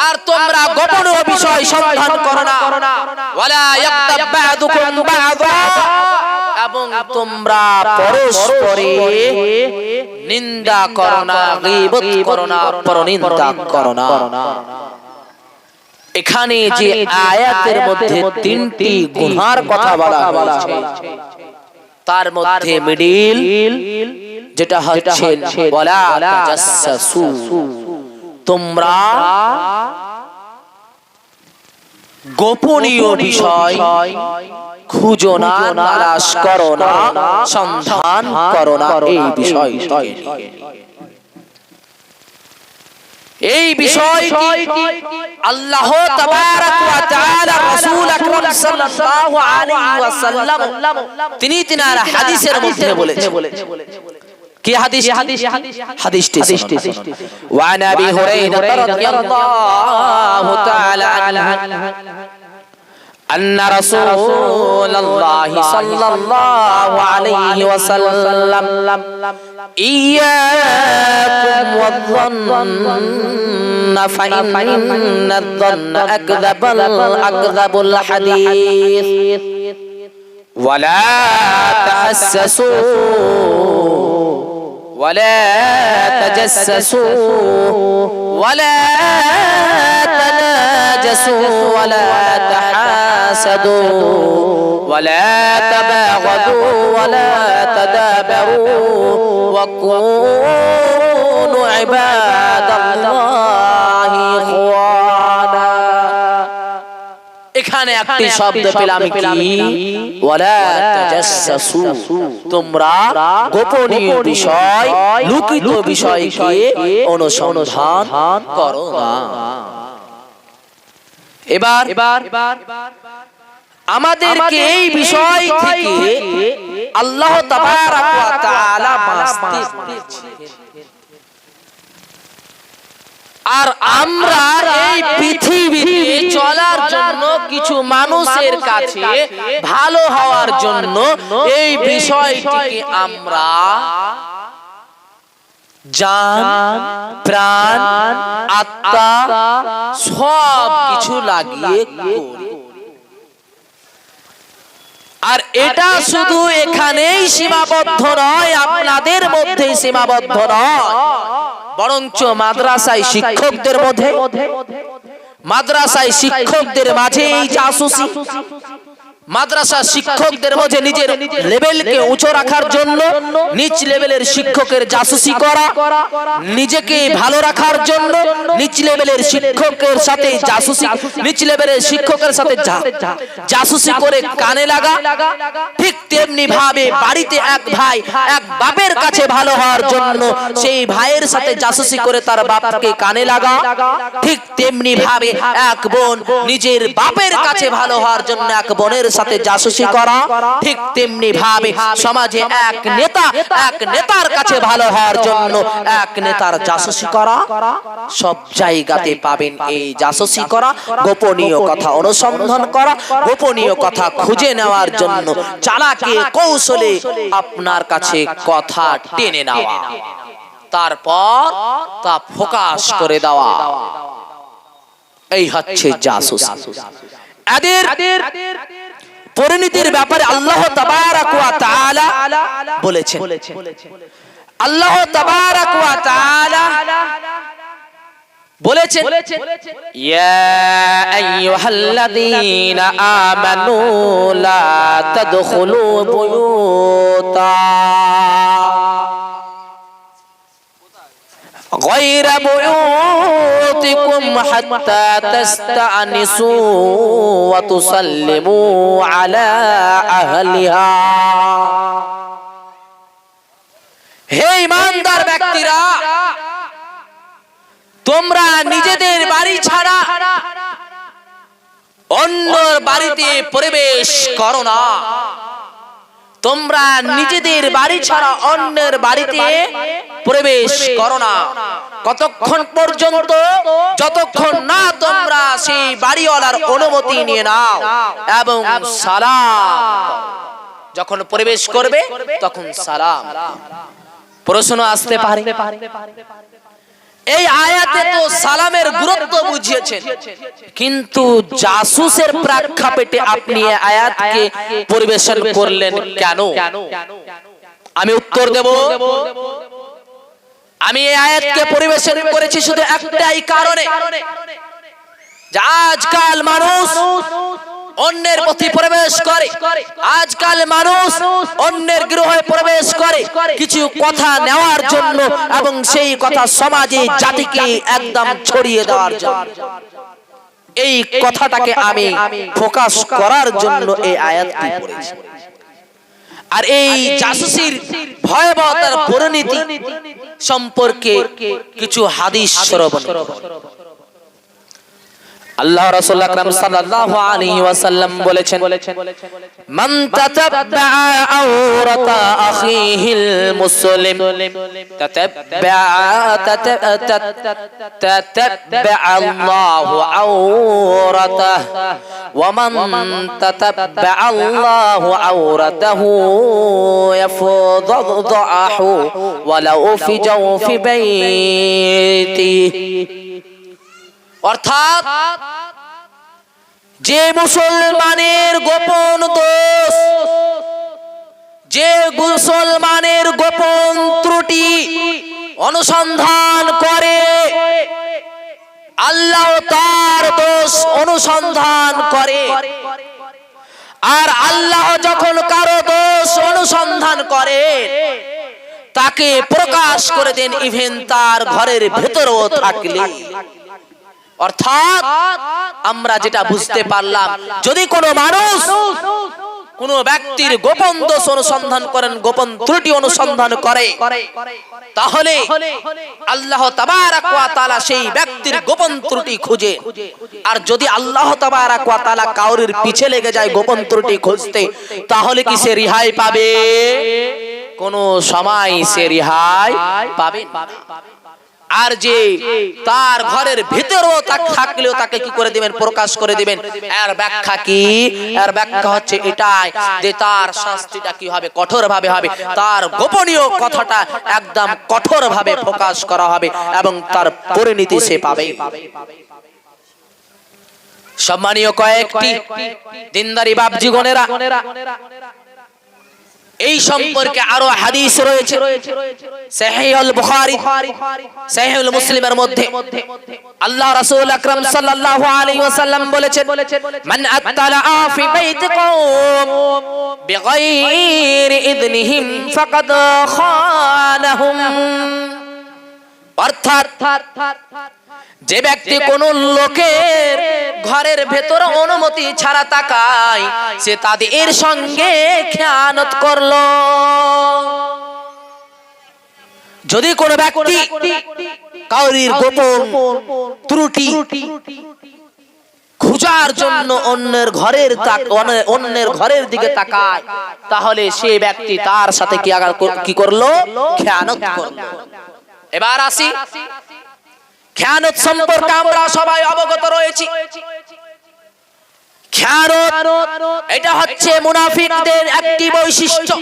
আর তোমরা গোপনীয় বিষয় সন্ধান করো না, ওয়ালা ইয়াক্তাব বা'দুকুম বা'দা, এবং তোমরা পরস্পরে নিন্দা করো না, গীবত করো না, পরনিন্দা করো না। এখানে যে আয়াতের মধ্যে তিনটি গুনার কথা বলা হয়েছে, তার মধ্যে মিডিল যেটা হচ্ছে ওয়ালা তাজাসসু, তোমরা গোপনীয় বিষয় খুঁজো না, তালাশ করো না, সন্ধান করো না এই বিষয়। এই বিষয়টি আল্লাহ তাবারাক ওয়া তাআলা রাসূল আকরাম সাল্লাল্লাহু আলাইহি ওয়াসাল্লাম তিনি তিনার হাদিসের মধ্যে বলেছেন। কি হাদিস? হাদিসটি ওয়া নবী হুরায়রা রাদিয়াল্লাহু তাআলা আনহু أن رسول الله صلى الله عليه وسلم إياكم والظن فإن الظن أكذب الحديث ولا تحسسوا ولا تجسسوا ولا تناجسوا ولا تحاسدوا ولا تباغضوا ولا تدابروا وكونوا عباد الله إخوانا। এখানে একটি শব্দ পেলাম কি? ওয়ালা তাজাসসু, তোমরা গোপনীয় বিষয়, লুকিত বিষয়কে অনুসন্ধান করো না। এবার আমাদেরকে এই বিষয় থেকে আল্লাহ তাবারাক ওয়া তাআলা বাঁচতে বলেছেন। আর আমরা এই পৃথিবীতে চলার জন্য, কিছু মানুষের কাছে ভালো হওয়ার জন্য এই বিষয়টিকে আমরা জান, প্রাণ, আত্মা সব কিছু লাগিয়ে করি। আর এটা শুধু এখানেই সীমাবদ্ধ নয়, আপনাদের মধ্যেই সীমাবদ্ধ নয়, বরঞ্চ মাদ্রাসায় শিক্ষকদের মধ্যে, মাদ্রাসায় শিক্ষকদের মাঝে এই জাসুসি, মাদ্রাসা শিক্ষকদের মধ্যে নিজের লেভেলকে উঁচু রাখার জন্য নিচ লেভেলের শিক্ষকের জাসুসি করা, নিজেকে ভালো রাখার জন্য নিচ লেভেলের শিক্ষকের সাথে জাসুসি, নিচ লেভেলের শিক্ষকের সাথে জাসুসি করে কানে লাগা। ঠিক তেমনি ভাবে বাড়িতে এক ভাই এক বাপের কাছে ভালো হওয়ার জন্য সেই ভাইয়ের সাথে জাসুসি করে তার বাপকে কানে লাগা। ঠিক তেমনি ভাবে এক বোন নিজের বাপের কাছে ভালো হওয়ার জন্য এক বোনের সাথে জাসুসি করা। ঠিক তেমনি ভাবে সমাজে এক নেতার কাছে ভালো হওয়ার জন্য এক নেতার জাসুসি করা। সব জায়গাতে পাবেন এই জাসুসি করা, গোপনীয় কথা অনুসন্ধান করা, গোপনীয় কথা খুঁজে নেওয়ার জন্য চালাকি কৌশলে আপনার কাছে কথা টেনে নেওয়া, তারপর তা ফোকাস করে দেওয়া, এই হচ্ছে জাসুসি। এদের পরিণতির ব্যাপারে আল্লাহ তাবারাক ওয়া তাআলা বলেছেন। আল্লাহ তাবারাক ওয়া তাআলা বলেছেন, ইয়া আইয়ুহাল্লাযীনা আমানু লা তাদখুলু বুয়ুতা গায়রা বুয়ুতিকুম হাত্তা তাস্তানিসু ওয়া তুসাল্লিমু আলা আহলিহা। হে ঈমানদার ব্যক্তিরা, তোমরা নিজেদের বাড়ি ছাড়া অন্যর বাড়িতে প্রবেশ করো না। তোমরা নিজেদের বাড়ি ছাড়া অন্যের বাড়িতে প্রবেশ করো না। কতক্ষণ পর্যন্ত? যতক্ষণ না তোমরা সেই বাড়িওয়ালার অনুমতি নিয়ে নাও এবং সালাম। যখন প্রবেশ করবে তখন সালাম। প্রশ্ন আসতে পারে, এই আয়াতে তো সালামের গুরুত্ব বুঝিয়েছেন, কিন্তু জাসুসের প্রেক্ষাপটে আপনি এই আয়াতকে পরিবেশন করলেন কেন? আমি উত্তর দেব। আমি এই আয়াতকে পরিবেশন করেছি শুধু একটাই কারণে, যে আজকাল মানুষ অন্যের প্রতি প্রবেশ করে, আজকাল মানুষ অন্যের গৃহে প্রবেশ করে কিছু কথা নেওয়ার জন্য এবং সেই কথা সমাজে জাতিকে একদম ছড়িয়ে দেওয়ার জন্য। এই কথাটাকে আমি ফোকাস করার জন্য এই আয়াতটি পড়েছি। আর এই জাসুসির ভয়াবহতার পরিণতি সম্পর্কে কিছু হাদিস শ্রবণ। আল্লাহ রাসূল আকরাম সাল্লাল্লাহু আলাইহি ওয়াসাল্লাম বলেছেন, মান তাতাব্বা আওরাতা আখিহিল মুসলিম তাতাব্বা আল্লাহু আওরাতাহু ওয়া মান তাতাব্বা আল্লাহু আওরাতাহু ইয়াফদাহু ওয়ালাউ ফি জাওফি বাইতিহি। অর্থাৎ যে মুসলমানের গোপন দোষ, যে মুসলমানের গোপন ত্রুটি অনুসন্ধান করে, আল্লাহ তার দোষ অনুসন্ধান করে। আর আল্লাহ যখন কারো দোষ অনুসন্ধান করে তাকে প্রকাশ করে দেন, ইভেন তার ঘরের ভেতরেও থাকলে। অর্থাৎ আমরা যেটা বুঝতে পারলাম, যদি কোনো মানুষ কোন ব্যক্তির গোপন দোষ অনুসন্ধান করেন, গোপন ত্রুটি অনুসন্ধান করে, তাহলে আল্লাহ তাবারাক ওয়া তাআলা সেই ব্যক্তির গোপন ত্রুটি খুঁজে। আর যদি আল্লাহ তাবারাক ওয়া তাআলা কাউরির পিছে লেগে যায় গোপন ত্রুটি খুঁজতে, তাহলে কি সে রিহাই পাবে? কোনো সময় সে রিহাই পাবে না। আর যে তার ঘরের ভিতরেও থাকলেও তাকে কি করে দিবেন? প্রকাশ করে দিবেন। এর ব্যাখ্যা কি? এর ব্যাখ্যা হচ্ছে এটাই যে তার শাস্তিটা কি হবে? কঠোর ভাবে হবে। তার গোপনীয় কথাটা একদম কঠোর ভাবে প্রকাশ করা হবে এবং তার পরিণতি সে পাবে। সম্মানীয় কয়েকটি দিনদারি বাপ জীবনেরা, এই সম্পর্কে আরো হাদিস রয়েছে সহিহুল বুখারী, সহিহুল মুসলিমের মধ্যে। আল্লাহ রাসূল আকরাম সাল্লাল্লাহু আলাইহি ওয়াসাল্লাম বলেছেন, মান আত্তালা ফি বাইতি কওম বিগাইরি ইযনিহিম ফাকাদ খানাহুম। অর্থাৎ যে ব্যক্তি কোন লোকের ঘরের ভেতর অনুমতি ছাড়া তাকায়, সে তাদের সঙ্গে খেয়ানত করলো। যদি কোন ব্যক্তি কাউরির গোপন ত্রুটি খোঁজার জন্য অন্যের ঘরের দিকে তাকায়, তাহলে সেই ব্যক্তি তার সাথে কি করলো? খেয়ানত করলো। এবার আসি, খেয়ানত সম্পর্কে আমরা সবাই অবগত রয়েছি। খেয়ানত এটা হচ্ছে মুনাফিকদের একটি বৈশিষ্ট্য,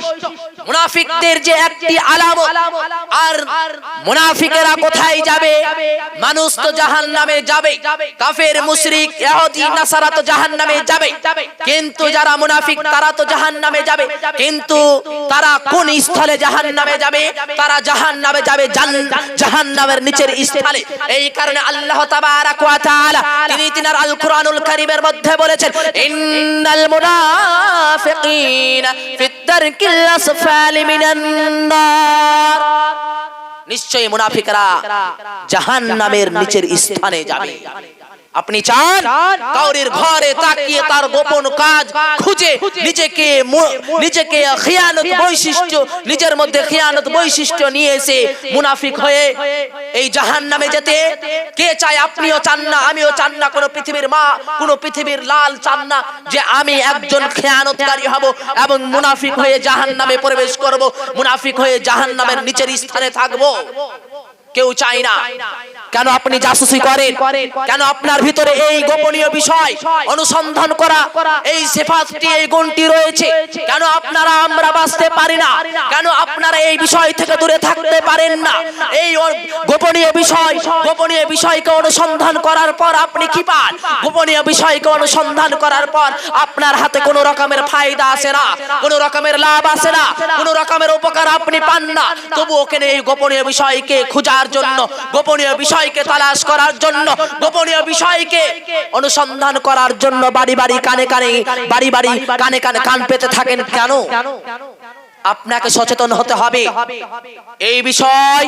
মুনাফিকদের যে একটি আলামত। আর মুনাফিকেরা কোথায় যাবে? মানুষ তো জাহান্নামে যাবে, কাফের মুশরিক ইহুদি নাসারা তো জাহান্নামে যাবে, কিন্তু যারা মুনাফিক তারা তো জাহান্নামে যাবে। কিন্তু তারা কোন স্থলে জাহান্নামে যাবে? তারা জাহান্নামে যাবে জাহান্নামের নিচের স্থলে। এই কারণে আল্লাহ তাবারাক ওয়া তাআলা তিনি তিনার আল কুরআনুল কারীমের মধ্যে বলেছেন, ইন্নাল মুনাফিকিনা ফিদ দারকিল আসফালি মিনান নার। নিশ্চয়ই মুনাফিকরা জাহান্নামের নিচের স্থানে যাবে। আপনি চান কাউরির ঘরে তাকিয়ে তার গোপন কাজ খুঁজে নিজেকে খিয়ানত বৈশিষ্ট্য, নিজের মধ্যে খিয়ানত বৈশিষ্ট্য নিয়ে এসে মুনাফিক হয়ে এই জাহান্নামে যেতে কে চায়? আপনিও চান না, আমিও চান না, কোন পৃথিবীর মা, কোন পৃথিবীর লাল চান না যে আমি একজন খিয়ানতকারী হব এবং মুনাফিক হয়ে জাহান্নামে প্রবেশ করব, মুনাফিক হয়ে জাহান্নামের নিচের স্থানে থাকব। কেউ চায় না। কেন আপনি জাসুসি করেন? কেন আপনার ভিতরে এই গোপনীয় বিষয় অনুসন্ধান করা, এই সিফাতটি, এই গুণটি রয়েছে? কেন আপনারা আমরা বাঁচতে পারি না? কেন আপনারা এই বিষয় থেকে দূরে থাকতে পারেন না? এই গোপনীয় বিষয়কে অনুসন্ধান করার পর আপনি কি পান? গোপনীয় বিষয়কে অনুসন্ধান করার পর আপনার হাতে কোনো রকমের ফায়দা আসে না, কোনো রকমের লাভ আসে না, কোনো রকমের উপকার আপনি পান না। তবু ওখানে এই গোপনীয় বিষয়কে খোঁজার জন্য, গোপনীয় বিষয়কে তালাশ করার জন্য, গোপনীয় বিষয়কে অনুসন্ধান করার জন্য বাড়ি বাড়ি কানে কানে কান পেতে থাকেন কেন? আপনাকে সচেতন হতে হবে। এই বিষয়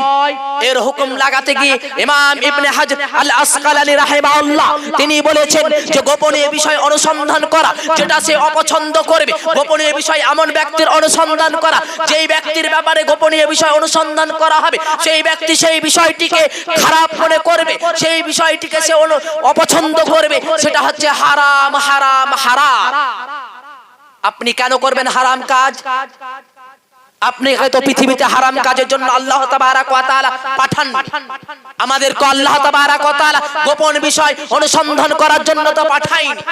এর হুকুম লাগাতে গিয়ে ইমাম ইবনে হাজর আল আসকালানী রাহিমাহুল্লাহ তিনি বলেছেন যে গোপনীয় বিষয় অনুসন্ধান করা, যেটা সে অপছন্দ করবে, গোপনীয় বিষয় এমন ব্যক্তির অনুসন্ধান করা যেই ব্যক্তির ব্যাপারে গোপনীয় বিষয় অনুসন্ধান করা হবে সেই ব্যক্তি সেই বিষয়টিকে খারাপ মনে করবে, সেই বিষয়টিকে সে অপছন্দ করবে, সেটা হচ্ছে হারাম হারাম হারাম। আপনি কেন করবেন হারাম কাজ? আপনি হয়তো পৃথিবীতে হারাম কাজের জন্য আল্লাহ তাবারাক ওয়া তাআলা পাঠান, আমাদেরকে আল্লাহ তাবারাক ওয়া তাআলা গোপন বিষয় অনুসন্ধান করার জন্য তো পাঠায়নি।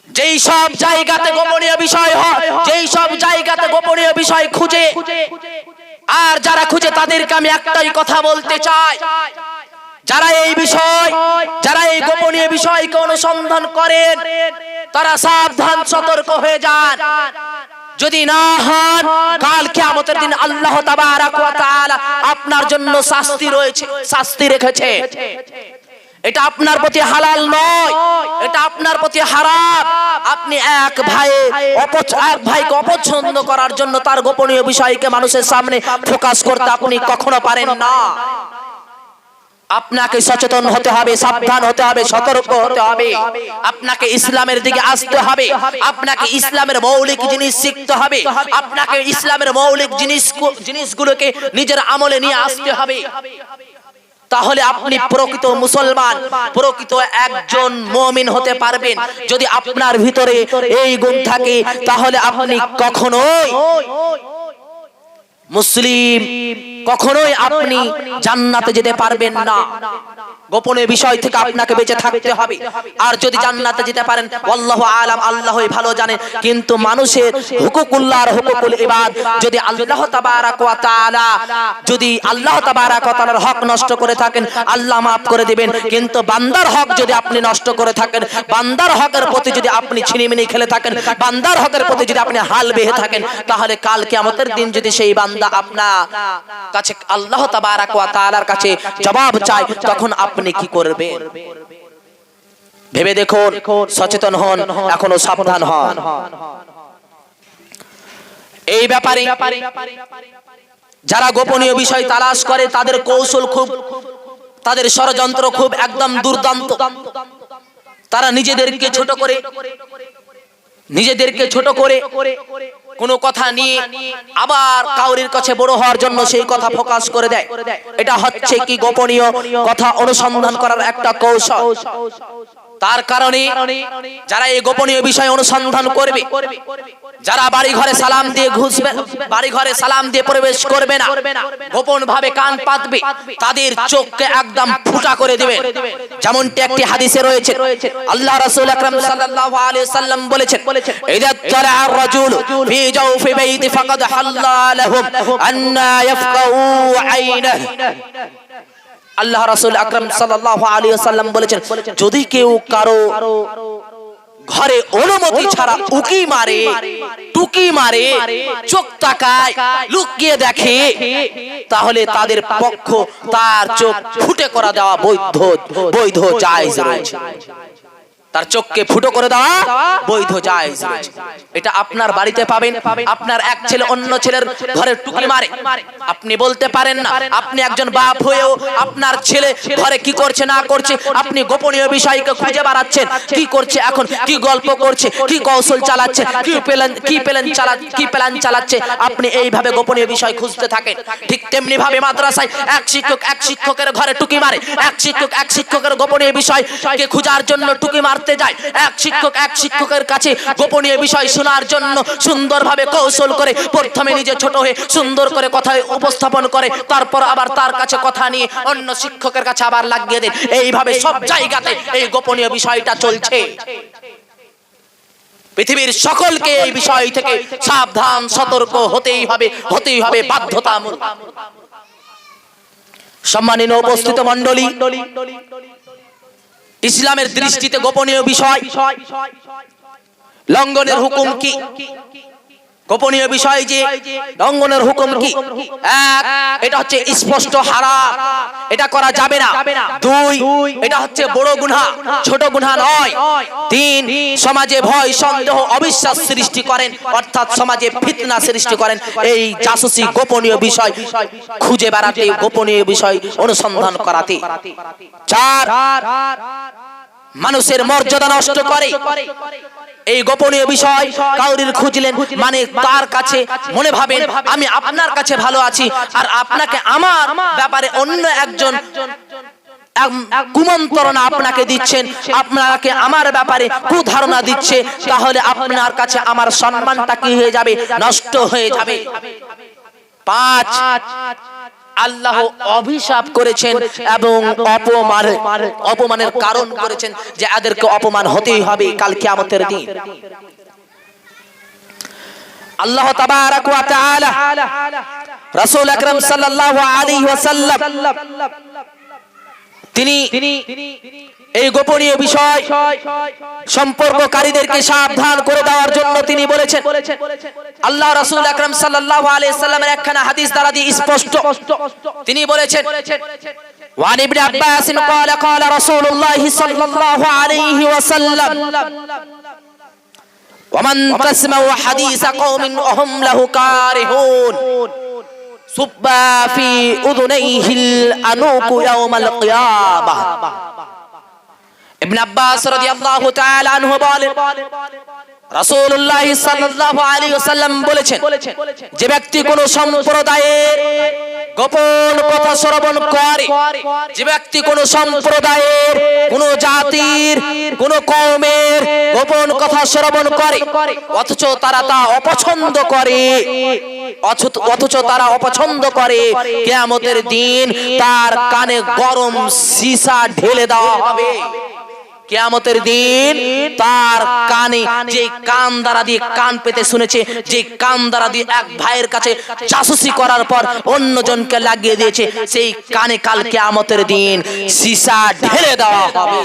যেই সব জায়গাতে গোপনীয় বিষয় হয়, যেই সব জায়গাতে গোপনীয় বিষয় খুঁজে, আর যারা খুঁজে তাদেরকে আমি একটাই কথা বলতে চাই, যারা এই গোপনীয় বিষয়কে অনুসন্ধান করেন তারা সাবধান, সতর্ক হয়ে যান। যদি না হন, কাল কিয়ামতের দিন আল্লাহ তাবারাক ওয়া তাআলা আপনার জন্য শাস্তি রেখেছে। এটা আপনার প্রতি হালাল নয়, এটা আপনার প্রতি হারাম। আপনি এক ভাইকে অপছন্দ করার জন্য তার গোপনীয় বিষয়কে মানুষের সামনে প্রকাশ করতে আপনি কখনো পারেন না। আপনাকে সচেতন হতে হবে, সাবধান হতে হবে, সতর্ক হতে হবে। আপনাকে ইসলামের দিকে আসতে হবে, আপনাকে ইসলামের মৌলিক জিনিস শিখতে হবে, আপনাকে ইসলামের মৌলিক জিনিসগুলোকে নিজের আমলে নিয়ে আসতে হবে। তাহলে আপনি প্রকৃত মুসলমান, প্রকৃত একজন মুমিন হতে পারবেন। যদি আপনার ভিতরে এই গুণ থাকে তাহলে আপনি কখনোই মুসলিম, কখনোই আপনি জান্নাতে যেতে পারবেন না। গোপনীয় বিষয় থেকে আপনাকে বেঁচে থাকতে হবে। আর যদি জান্নাতে যেতে পারেন আল্লাহু আলাম, আল্লাহই ভালো জানেন। কিন্তু মানুষের হুকুকুল্লাহ আর হুকুকুল ইবাদ যদি আল্লাহ তাবারাক ওয়া তাআলা হক নষ্ট করে থাকেন আল্লাহ maaf করে দিবেন। কিন্তু বান্দার হক যদি আপনি নষ্ট করে থাকেন, বান্দার হকের প্রতি যদি আপনি ছিনিমিনি খেলে থাকেন, বান্দার হকের প্রতি যদি আপনি হাল বেঁধে থাকেন, তাহলে কাল কিয়ামতের দিন যদি সেই বান্দা আপনার কাছে আল্লাহ তাবারাক ওয়া তাআলার কাছে জবাব চায়, তখন আপনি কি করবেন? ভেবে দেখুন, সচেতন হন, এখনো সাবধান হন। এই ব্যাপারে যারা গোপনীয় বিষয় তালাশ করে তাদের কৌশল খুব, তাদের ষড়যন্ত্র খুব একদম দুর্দান্ত। তারা নিজেদেরকে ছোট করে কোনো কথা নিয়ে আবার কাউরির কাছে বড় হওয়ার জন্য সেই কথা প্রকাশ করে দেয়। এটা হচ্ছে কি গোপনীয় কথা অনুসন্ধান করার একটা কৌশল। তার কারণে যারা এই গোপনীয় বিষয় অনুসন্ধান করবে, যারা বাড়ি ঘরে সালাম দিয়ে ঘুষবে, বাড়ি ঘরে সালাম দিয়ে প্রবেশ করবে না, গোপন ভাবে কান পাতবে, তাদের চোখকে একদম ফুটা করে দিবে। যেমনটি একটি হাদিসে রয়েছে, আল্লাহ রাসূল আকরাম সাল্লাল্লাহু আলাইহি ওয়াসাল্লাম বলেছেন, ইযা তালা আর-রাজুলু ফি জাওফি বাইতি ফাকাদ হাল্লা লাহুম আন্না ইয়াফকাউ আইনাহু। আল্লাহ রাসূল আকরাম সাল্লাল্লাহু আলাইহি ওয়াসাল্লাম বলেছেন, যদি কেউ কারো ঘরে অনুমতি ছাড়া উকি মারে, টুকি মারে, চোখ তাকায়, লুকিয়ে দেখে, তাহলে তাদের পক্ষ তার চোখ ফুটে করা দেওয়া বৈধ জায়েজ রয়েছে। তার চোখকে ফুটো করে দেওয়া বৈধ জায়েজ রয়েছে। এটা আপনার বাড়িতে পাবেন। আপনার এক ছেলে অন্য ছেলের ঘরে টুকি মারে, আপনি বলতে পারেন না। আপনি একজন বাপ হয়েও আপনার ছেলে ঘরে কি করছে না করছে আপনি গোপনীয় বিষয়কে খুঁজে বেড়াচ্ছেন, কি করছে এখন, কি গল্প করছে, কি কৌশল চালাচ্ছে, কি প্ল্যান চালাচ্ছে, আপনি এইভাবে গোপনীয় বিষয় খুঁজতে থাকেন। ঠিক তেমনি ভাবে মাদ্রাসায় এক শিক্ষক এক শিক্ষকের ঘরে টুকি মারে, এক শিক্ষক এক শিক্ষকের গোপনীয় বিষয়কে খোঁজার জন্য টুকি মারতে যায়, এক শিক্ষক এক শিক্ষকের কাছে গোপনীয় বিষয় শোনার জন্য সুন্দরভাবে কৌশল করে প্রথমে নিজে ছোট হয়ে সুন্দর করে কথা উপস্থাপন করে, তারপর আবার তার কাছে কথা নিয়ে অন্য শিক্ষকের কাছে আবার লাগিয়ে দেন। এইভাবে সব জায়গাতে এই গোপনীয় বিষয়টা চলছে। পৃথিবীর সকলকে এই বিষয় থেকে সাবধান সতর্ক হতেই হবে বাধ্যতামূলক। সম্মানিত উপস্থিত মণ্ডলী, ইসলামের দৃষ্টিতে গোপনীয় বিষয় লঙ্ঘনের হুকুম কি? গোপনীয় বিষয় যে লঙ্ঘনের হুকুম কি? এক, এটা হচ্ছে স্পষ্ট হারাম, এটা করা যাবে না। দুই, এটা হচ্ছে বড় গুনাহ, ছোট গুনাহ নয়। তিন, সমাজে ভয় সন্দেহ অবিশ্বাস সৃষ্টি করেন, অর্থাৎ সমাজে ফিতনা সৃষ্টি করেন এই জাসুসি গোপনীয় বিষয় খুঁজে বেড়াতে, গোপনীয় বিষয় অনুসন্ধান করাতে। চার, মানুষের মর্যাদা নষ্ট করে এই গোপনীয় বিষয় কাউরির খুঁজলেন মানে তার কাছে মনে ভাবেন আমি আপনার কাছে ভালো আছি, আর আপনাকে আমার ব্যাপারে অন্য একজন কুমন্ত্রণা আপনাকে দিচ্ছেন, আপনাকে আমার ব্যাপারে কুধারণা দিচ্ছে, তাহলে আপনার কাছে আমার সম্মানটা কি হয়ে যাবে? নষ্ট হয়ে যাবে। পাঁচ, আল্লাহ অভিশাপ করেছেন এবং অপমানের কারণ করেছেন যে এদেরকে অপমান হতেই হবে কাল কিয়ামতের দিন। আল্লাহ তাবারাক ওয়া তাআলা রাসূল আকরাম সাল্লাল্লাহু আলাইহি ওয়াসাল্লাম তিনি এই গোপনীয় বিষয় সম্পর্ককারীদেরকে সাবধান করে দেওয়ার জন্য তিনি বলেছেন। আল্লাহ রাসূল আকরাম সাল্লাল্লাহু আলাইহি ওয়াসাল্লামের একখানা হাদিস দ্বারা দিয়ে স্পষ্ট তিনি বলেছেন, ওয়ান ইবনে আব্বাস ক্বালা ক্বালা রাসূলুল্লাহ সাল্লাল্লাহু আলাইহি ওয়াসাল্লাম ওয়ামান তাসমাউ হাদিস কওমিন ওয়া হুম লাহু কারিহুন সুব্বা ফি উযুনাইহিল আনুকু ইয়াওমাল কিয়ামাহ। ইবনে আব্বাস রাদিয়াল্লাহু তাআলা আনহু বলেন, রাসূলুল্লাহ সাল্লাল্লাহু আলাইহি ওয়াসাল্লাম বলেছেন, যে ব্যক্তি কোন সম্প্রদায়ের গোপন কথা শ্রবণ করে, যে ব্যক্তি কোন সম্প্রদায়ের কোন জাতির কোন কওমের গোপন কথা শ্রবণ করে অথচ তারা তা অপছন্দ করে, কিয়ামতের দিন তার কানে গরম সীসা ঢেলে দেওয়া হবে। কিয়ামতের দিন তার কানে যে কান দ্বারা দিয়ে কান পেতে শুনেছে, যে কান দ্বারা দিয়ে এক ভাইয়ের কাছে জাসুসি করার পর অন্যজনকে লাগিয়ে দিয়েছে, সেই কানে কাল কিয়ামতের দিন সীসা ঢেলে দেওয়া হবে।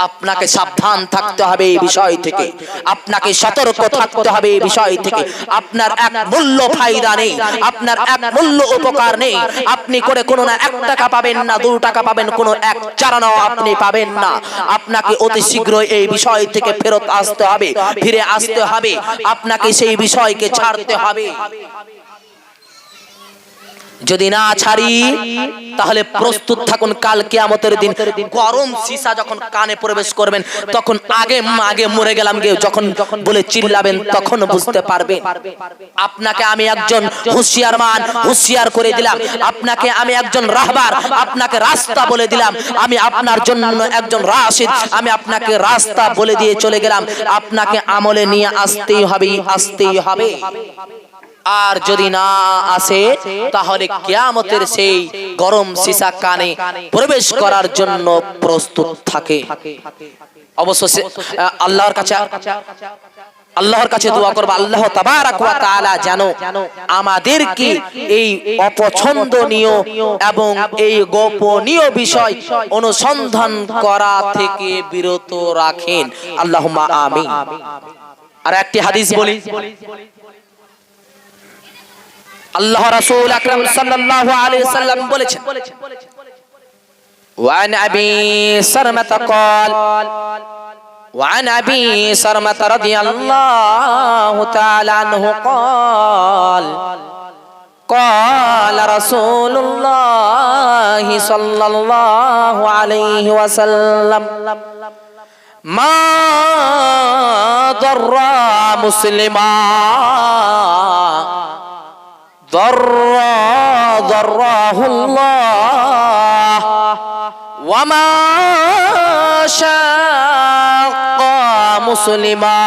আপনাকে সাবধান থাকতে হবে এই বিষয় থেকে, আপনাকে সতর্ক থাকতে হবে এই বিষয় থেকে। আপনার এক মূল্য ফায়দা নেই, আপনার এক মূল্য উপকার নেই। আপনি করে কোনো না 1 টাকা পাবেন না, 2 টাকা পাবেন, কোনো 1 চারানাও আপনি পাবেন না। আপনাকে অতি শীঘ্রই এই বিষয় থেকে ফিরে আসতে হবে। আপনাকে সেই বিষয়কে ছাড়তে হবে। যদি না ছাড়ি তাহলে প্রস্তুত থাকুন, কাল কিয়ামতের দিন গরম সীসা যখন কানে প্রবেশ করবেন তখন আগে মরে গেলাম গে যখন বলে চিল্লাবেন তখন বুঝতে পারবেন। আপনাকে আমি একজন হুঁশিয়ার করে দিলাম, আপনাকে আমি একজন রাহবার, আপনাকে রাস্তা বলে দিলাম, আমি আপনার জন্য একজন রাশিদ, আমি আপনাকে রাস্তা বলে দিয়ে চলে গেলাম। আপনাকে আমলে নিয়ে আসতেই হবে। আর যদি না আসে তাহলে কিয়ামতের সেই গরম সীসা কানে প্রবেশ করার জন্য প্রস্তুত থাকে। অবশ্যই আল্লাহর কাছে দোয়া করব, আল্লাহ তাবারাক ওয়া তাআলা যেন আমাদেরকে এই অপছন্দনীয় এবং এই গোপনীয় বিষয় অনুসন্ধান করা থেকে বিরত রাখেন। আল্লাহুম্মা আমিন। আর একটি হাদিস বলি, আল্লাহ রাসূল আকরাম সাল্লাল্লাহু আলাইহি ওয়াসাল্লাম বলেছেন, ওয়ান আবি সারমাতা ক্বাল وعن أبي سرمة رضي الله تعالى عنه قال قال رسول الله صلى الله عليه وسلم ما ضر مسلما ضره الله وما شاق مسلما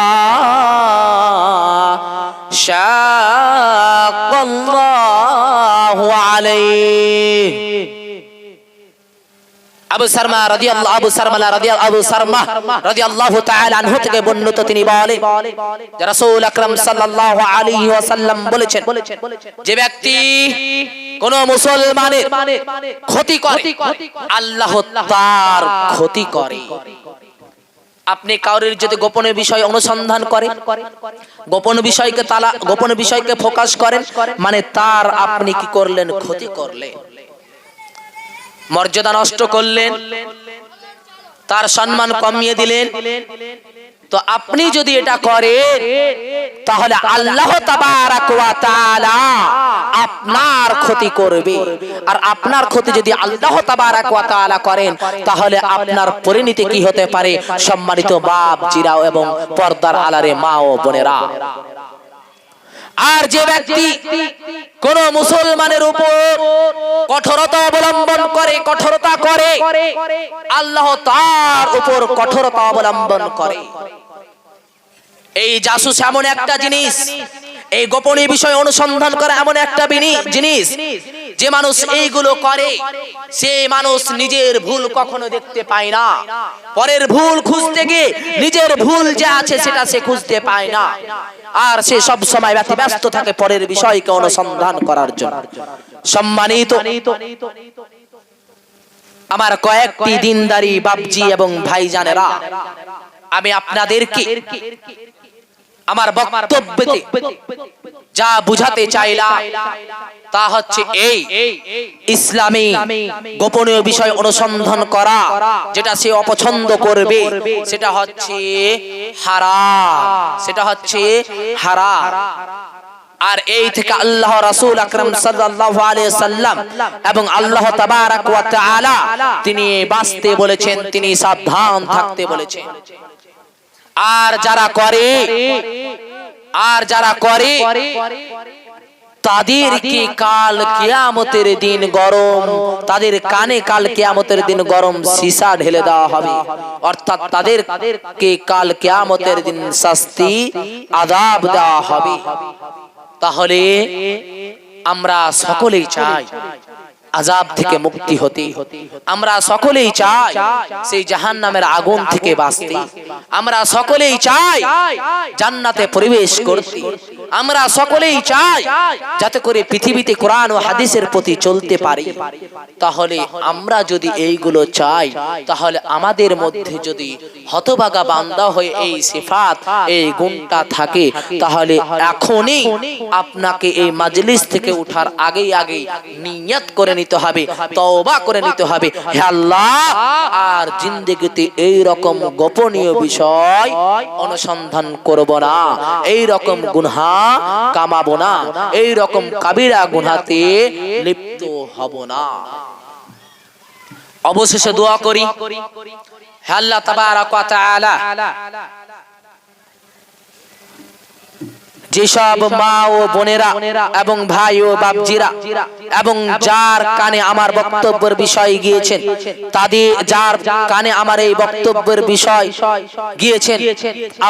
شاق الله عليه আবু সারমা রাদিয়াল্লাহু তাআলা আনহু থেকে বর্ণিত তিনি বলেন যে রাসূল আকরাম সাল্লাল্লাহু আলাইহি ওয়াসাল্লাম বলেছেন যে ব্যক্তি কোন মুসলমানের ক্ষতি করে আল্লাহ তার ক্ষতি করে। আপনি কাউরির যদি গোপন বিষয় অনুসন্ধান করেন, গোপন বিষয়কে ফোকাস করেন, মানে তার আপনি কি করলেন? ক্ষতি করলেন, মর্যাদা নষ্ট করলেন, তার সম্মান কমিয়ে দিলেন। তো আপনি যদি এটা করেন তাহলে আল্লাহ তাবারাক ওয়া তাআলা আপনার ক্ষতি করবে। আর আপনার ক্ষতি যদি আল্লাহ তাবারাক ওয়া তাআলা করেন তাহলে আপনার পরিণতি কি হতে পারে? সম্মানিত বাপ জিরাও এবং পর্দার আলারে মা ও বোনেরা, আর যে ব্যক্তি কোন মুসলমানের উপর কঠোরতা অবলম্বন করে, কঠোরতা করে, আল্লাহ তার উপর কঠোরতা অবলম্বন করে। এই জাসুস এমন একটা জিনিস, এই গোপনীয় বিষয় অনুসন্ধান করা এমন একটা জিনিস, যে মানুষ এইগুলো করে সে মানুষ নিজের ভুল কখনো দেখতে পায় না। পরের ভুল খুঁজতে গিয়ে নিজের ভুল যে আছে সেটা সে খুঁজতে পায় না, আর সে সব সময় ব্যস্ত থাকে পরের বিষয়কে অনুসন্ধান করার জন্য। সম্মানিত আমার কয়েকটি দিনদারি বাপজি এবং ভাইজানেরা, আমি আপনাদেরকে আমার বক্তব্যে যা বুঝাতে চাইলাম তা হচ্ছে এই: ইসলামী গোপনীয় বিষয় অনুসন্ধান করা যেটা সে অপছন্দ করবে সেটা হচ্ছে হারাম, সেটা হচ্ছে হারাম। আর এই থেকে আল্লাহ রাসূল আকরাম সাল্লাল্লাহু আলাইহি সাল্লাম এবং আল্লাহ তাবারাক ওয়া তাআলা তিনি বাঁচতে বলেছেন, তিনি সাবধান থাকতে বলেছেন। আর যারা করে তাদেরকে কাল কিয়ামতের দিন গরম, তাদের কানে কাল কিয়ামতের দিন গরম সীসা ঢেলে দেওয়া হবে, অর্থাৎ তাদেরকে কাল কিয়ামতের দিন শাস্তি আযাব দেওয়া হবে। তাহলে আমরা সকলেই চাই আযাব থেকে মুক্তি হতে, আমরা সকলেই চাই সেই জাহান্নামের আগুন থেকে বাঁচতে, আমরা সকলেই চাই জান্নাতে প্রবেশ করতে, আমরা সকলেই চাই যাতে করে পৃথিবীতে কোরআন ও হাদিসের প্রতি চলতে পারি। তাহলে আমরা যদি এইগুলো চাই তাহলে আমাদের মধ্যে যদি হতভাগা বান্দা হয়ে এই সিফাত, এই গুণটা থাকে তাহলে এখনই আপনাকে এই মাজলিস থেকে ওঠার আগেই নিয়ত করে নিতে হবে, তওবা করে নিতে হবে, হে আল্লাহ আর জিন্দেগিতে এই রকম গোপনীয় বিষয় অনুসন্ধান করব না, এই রকম গুনাহ কামাবো না, এই রকম কাবিরা গুনাহতে লিপ্ত হব না। অবশেষে দোয়া করি, হে আল্লাহ তাবারাক ওয়া তাআলা যেসব মা ও বোনেরা এবং ভাই ও বাপজিরা এবং যার কানে আমার বক্তব্যের বিষয় গিয়েছেন, যার কানে আমার এই বক্তব্যের বিষয় গিয়েছেন,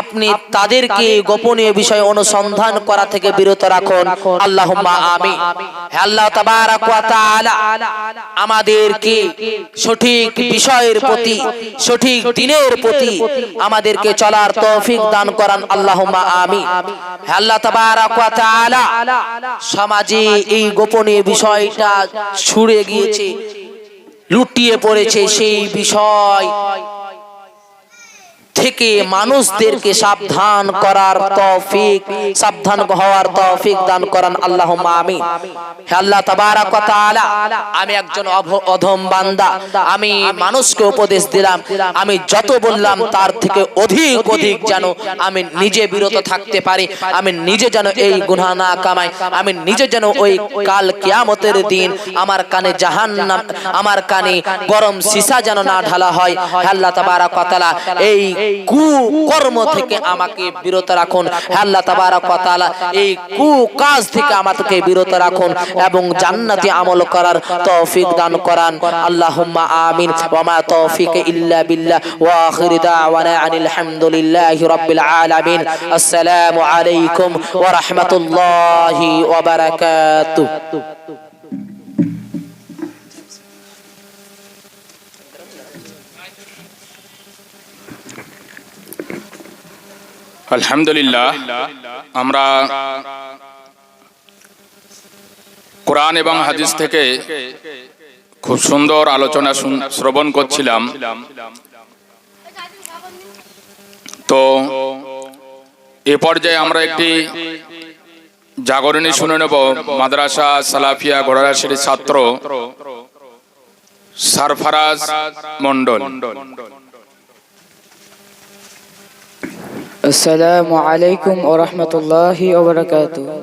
আপনি তাদেরকে গোপনীয় বিষয় অনুসন্ধান করা থেকে বিরত রাখুন। আল্লাহুম্মা আমিন। হে আল্লাহ তাবারাক ওয়া তাআলা আমাদেরকে সঠিক বিষয়ের প্রতি, সঠিক দিনের প্রতি আমাদেরকে চলার তৌফিক দান করান। আল্লাহুম্মা আমিন। হে আল্লাহ তাবারাক ওয়া তাআলা সমাজে এই গোপনীয় বিষয়টা ছুড়ে গিয়েছে, লুটিয়ে পড়েছে, সেই বিষয় থেকে মানুষদেরকে সাবধান করার তৌফিক, সাবধান হওয়ার তৌফিক দান করেন আল্লাহুম্মা আমিন। হে আল্লাহ তাবারাক ওয়া তাআলা, আমি একজন অধম বান্দা, আমি মানুষকে উপদেশ দিলাম, আমি যত বললাম তার থেকে অধিক অধিক যেন আমি নিজে বিরত থাকতে পারি, আমি নিজে যেন এই গুনাহ না কামাই, আমি নিজে যেন ওই কাল কিয়ামতের দিন আমার কানে জাহান্নাম, আমার কানে গরম সীসা যেন না ঢালা হয়। হে আল্লাহ তাবারাক ওয়া তাআলা, এই কুকর্ম থেকে আমাকে বিরত রাখুন। হে আল্লাহ তাবারাক ওয়া তাআলা, এই কুকাজ থেকে আমাকে বিরত রাখুন এবং জান্নাতি আমল করার তৌফিক দান করান। আল্লাহুম্মা আমিন। ওয়া মা তৌফিক ইল্লা বিল্লাহ ওয়া আখির দাওয়ানা আনিল হামদুলিল্লাহি রাব্বিল আলামিন। আসসালামু আলাইকুম ওয়া রাহমাতুল্লাহি ওয়া বারাকাতুহু। আলহামদুলিল্লাহ, আমরা কোরআন এবং হাদিস থেকে খুব সুন্দর আলোচনা শ্রবণ করছিলাম। তো এ পর্যায়ে আমরা একটি জাগরণী শুনে নেব। মাদ্রাসা সালাফিয়া ঘোড়ারাশির ছাত্র সারফারাজ মন্ডল। আসসালামু আলাইকুম ওয়া রাহমাতুল্লাহি ওয়া বারাকাতুহু।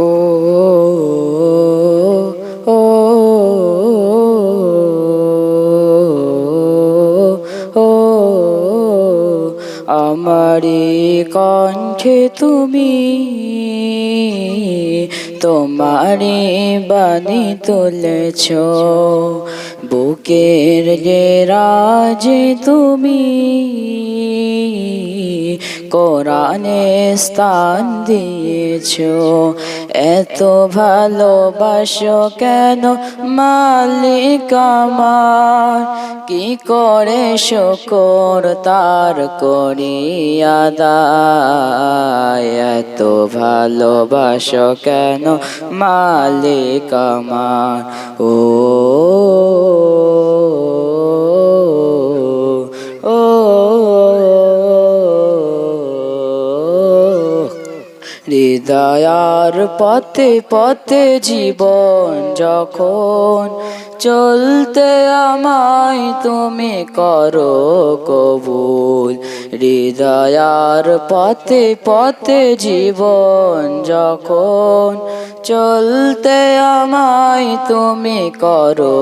ও ও ও আমারি কণ্ঠে তুমি তোমারি বাণী তুলেছ, বুকের রাজে তুমি কোরআনে স্থান দিয়েছ। এত ভালোবাসো কেন মালিক আমার, কি করে শুকর তার করি আদায়। এত ভালোবাসো কেন মালিক আমার, ও ও হৃদয়ার পথে পথে জীবন যখন চলতে আমায় তুমি করো কবুল। হৃদয়ার পথে পথে জীবন যখন চলতে আমায় তুমি করো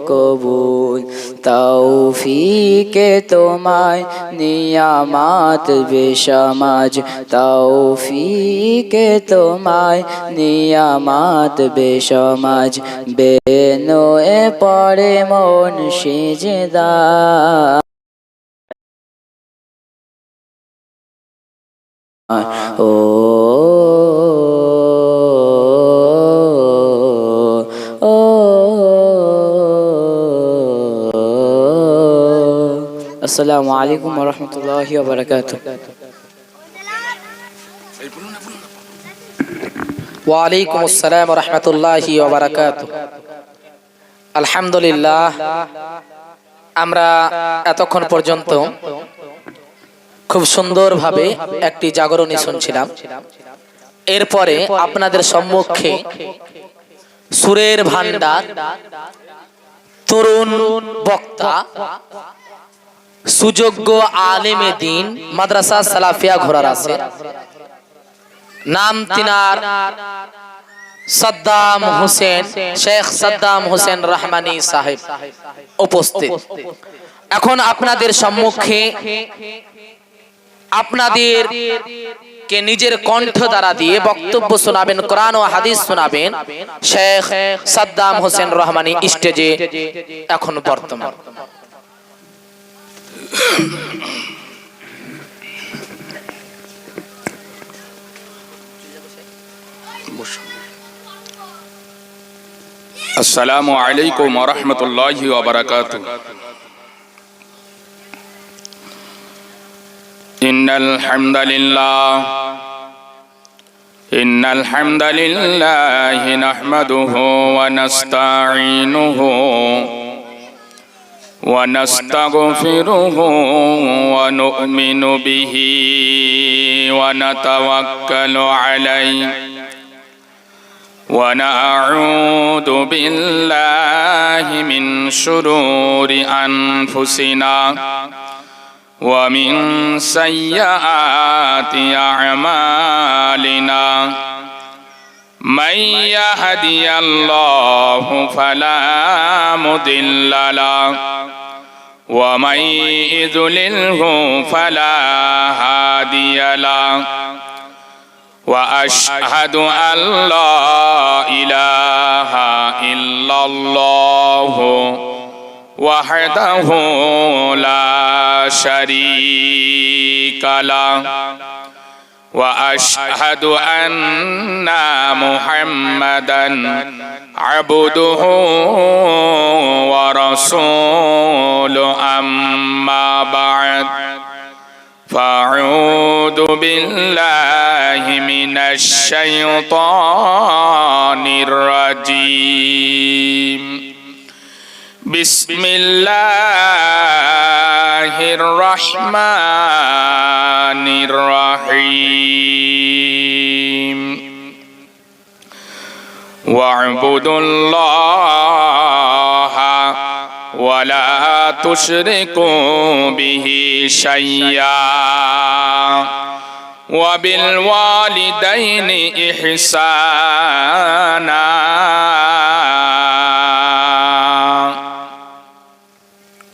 কবুল। তৌফিকে তোমায় নিয়ামত বেসমাজ, তৌফিকে তোমায় নিয়ামত বেসমাজ। বেনয়ে পড়ে মন সিজদা, ও ও আসসালামু আলাইকুম ওয়া রাহমাতুল্লাহি ওয়া বারাকাতুহু। ওয়া আলাইকুম আসসালাম ওয়া রাহমাতুল্লাহি ওয়া বারাকাতুহু। আলহামদুলিল্লাহ, আমরা এতক্ষণ পর্যন্ত খুব সুন্দরভাবে একটি জাগরণী শুনছিলাম। এরপরে আপনাদের সম্মুখে সুরের ভান্ডার, তরুণ বক্তা, সুযোগ্য আলেমে দিন, মাদ্রাসা সালাফিয়া ঘোড়ারাশি, নাম তিনার সাদ্দাম হোসেন, শেখ সাদ্দাম হোসেন রহমানী সাহেব উপস্থিত। এখন আপনাদের সম্মুখে আপনাদের কে নিজের কণ্ঠ দ্বারা দিয়ে বক্তব্য শোনাবেন, কোরআন ও হাদিস শোনাবেন শেখ সাদ্দাম হোসেন রহমানী স্টেজে এখন বর্তমান। আসসালামু আলাইকুম ওয়া রাহমাতুল্লাহি ওয়া বারাকাতুহু। ইন্নাল হামদালিল্লাহি নাহমাদুহু ওয়া নাস্তাঈনুহু ونستغفره ونؤمن به ونتوكل عليه ونعوذ بالله من شرور أنفسنا ومن سيئات أعمالنا من يهدي الله فلا مضل له ومن يضلله فلا هادي له وأشهد أن لا إله إلا الله وحده لا شريك له وأشهد أن محمدا عبده ورسوله أما بعد فأعوذ بالله من الشيطان الرجيم بسم الله الرحمن الرحيم واعبدوا الله ولا تشركوا به شيئا وبالوالدين إحسانا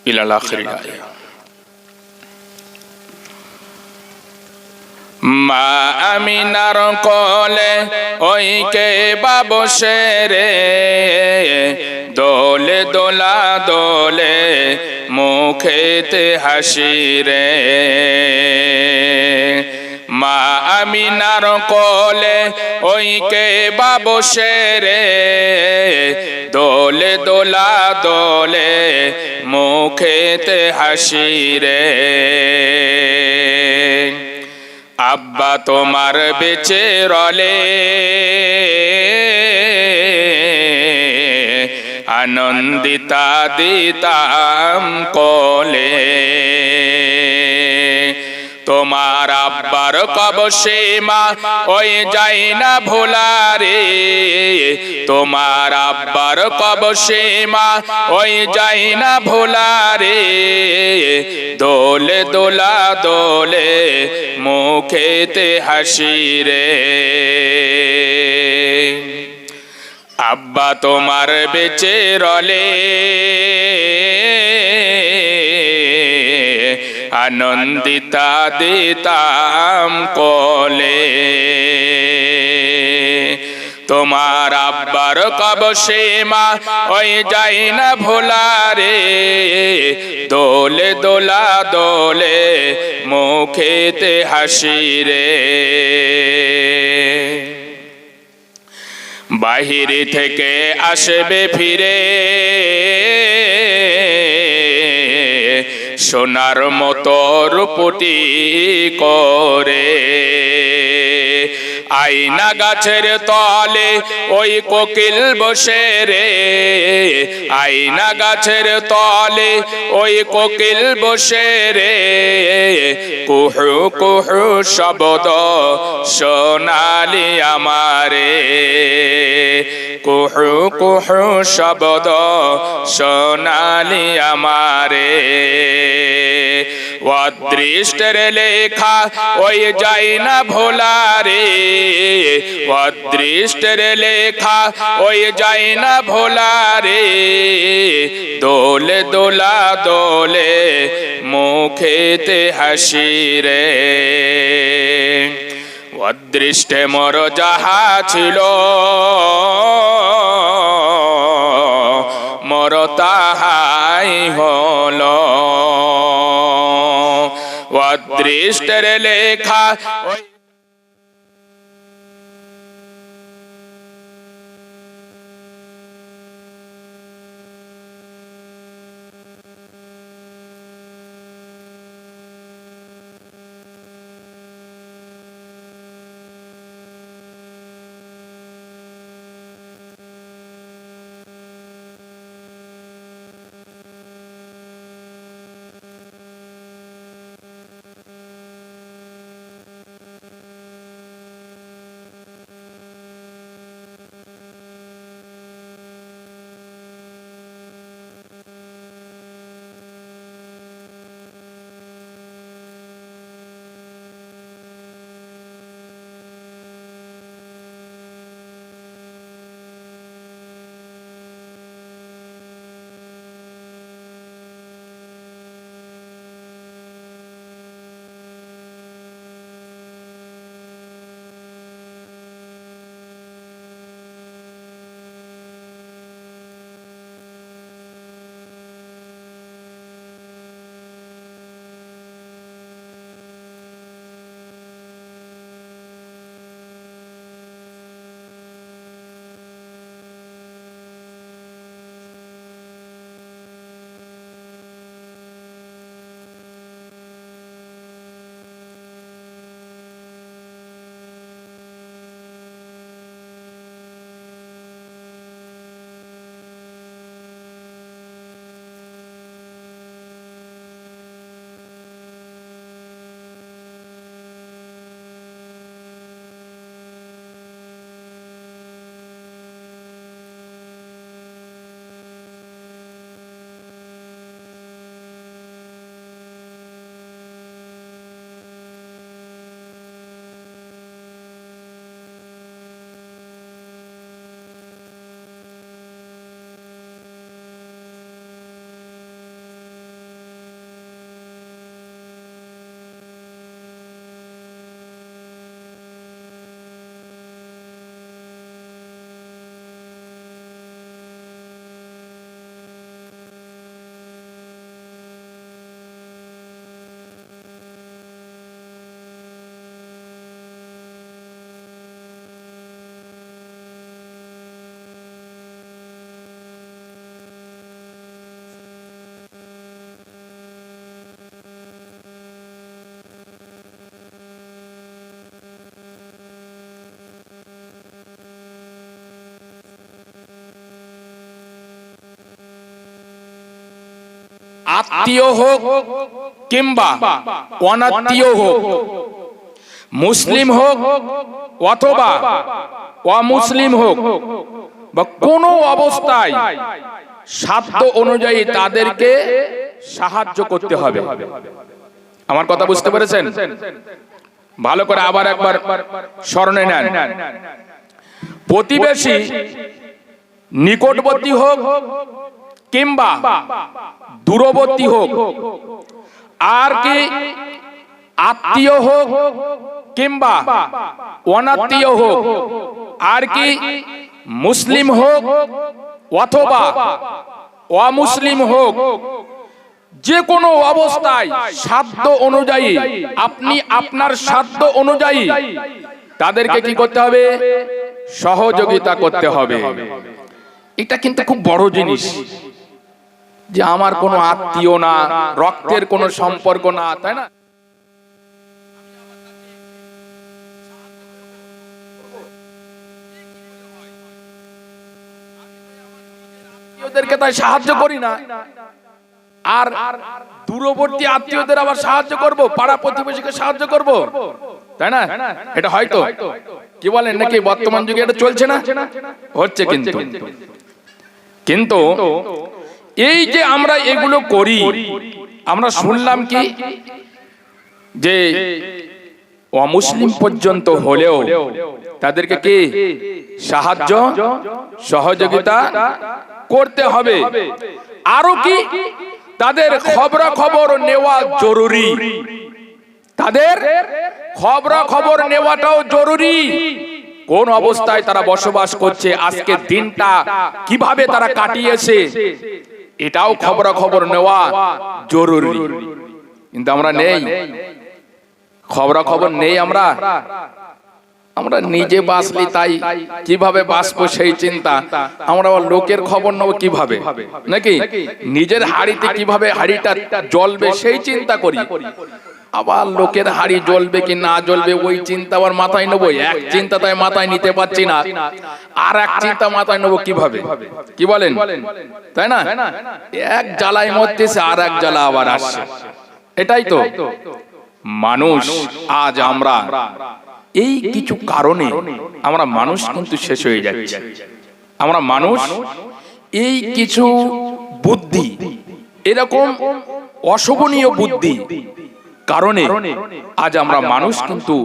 إلى الآخر الآية মা আমিনার কোলে ওই কে বসে রে দোলে দোলা দোলে মুখেতে হাসি রে মা আমিনার কোলে ওই কে বসে রে দোলে দোলা দোলে মুখেতে হাসি রে আব্বা তোমার বেঁচে রলে আনন্দিতা দিতাম কোলে তোমার আব্বার কবশে মা ওই যাই না ভোলারে তোমার আব্বার কবশে মা ওই যাই না ভোলারে দোলে দোলা দোলে মুখেতে হাসি রে আব্বা তোমার বেঁচে রলে আনন্দিতা দিতাম কোলে তোমার আব্বার কবশে মা ওই যাই না ভোলারে দোলে দোলা দোলে মুখেতে হাসি রে বাহিরে থেকে আসবে ফিরে সোনার মতো রূপটি করে আয়না গাছের তলে ওই কোকিল বসে রে আয়না গাছের তলে ওই কোকিল বসে রে কুহু কুহু শব্দ সোনালি আমারে কুহু কুহু শব্দ সোনালি আমারে অদৃষ্টের লেখা ওই যাই না ভোলারে অদৃষ্টের লেখা ওই যাই না ভোলারে দোলে দোলা দোলে মুখেতে হাসি রে অদৃষ্টে মোর যাহা ছিল মোর তাহাই হলো অদৃষ্টের লেখা আত্মীয় হোক কিংবা অনাত্মীয় হোক, মুসলিম হোক অথবা অমুসলিম হোক, বা কোনো অবস্থায় সাধ্য অনুযায়ী তাদেরকে সাহায্য করতে হবে। আমার কথা বুঝতে পেরেছেন? ভালো করে আবার একবার স্মরণে নেন। প্রতিবেশী নিকটবর্তী হোক কিংবা দূরবর্তী হোক, আর কি আত্মীয় হোক কিংবা অনাত্মীয় হোক, আর কি মুসলিম হোক অথবা অমুসলিম হোক, যে কোনো অবস্থায় সাধ্য অনুযায়ী, আপনি আপনার সাধ্য অনুযায়ী তাদেরকে কি করতে হবে? সহযোগিতা করতে হবে। এটা কিন্তু খুব বড় জিনিস, যে আমার কোনো আত্মীয় না, রক্তের কোনো সম্পর্ক না, তাই না? আত্মীয়দেরকে তাই সাহায্য করি না, আর দূরবর্তী আত্মীয়দের আবার সাহায্য করব, পাড়া প্রতিবেশীকে সাহায্য করব, তাই না? এটা হয়তো কি বলেন নাকি বর্তমান যুগে এটা চলছে না? হচ্ছে। কিন্তু এই যে আমরা এগুলো করি, আমরা শুনলাম কি যে অমুসলিম পর্যন্ত হলেও তাদেরকে কি সাহায্য সহযোগিতা করতে হবে। আরো কি তাদের খবরাখবর নেওয়া জরুরি, তাদের খবরাখবর নেওয়াটাও জরুরি। কোন অবস্থায় তারা বসবাস করছে, আজকে দিনটা কিভাবে তারা কাটিয়েছে, এটাও খবরাখবর নেওয়া জরুরি। কিন্তু আমরা নেই, খবরাখবর নেই। আমরা নিজে বাঁচলি, তাই কিভাবে বাঁচবো সেই চিন্তা। আমরা লোকের খবর নেবো কিভাবে, নাকি নিজের হাড়িতে কিভাবে হাড়িটা জ্বলবে সেই চিন্তা করি। আবার লোকের হাড়ি জ্বলবে কি না জ্বলবে ওই চিন্তা আবার মাথায় নেবো। এক চিন্তা তাই মাথায় নিতে পারছি না, আর এক চিন্তা মাথায় নেবো কিভাবে, কি বলেন, তাই না? এক জ্বালায় মরতেছে, আর এক জ্বালা আবার আসছে। এটাই তো মানুষ। আজ আমরা এই কিছু কারণে আমরা মানুষ কিন্তু শেষ হয়ে যাচ্ছে। আমরা মানুষ এই কিছু বুদ্ধি, এরকম অশোভনীয় বুদ্ধি কারণে আজ আমরা মানুষ কিন্তু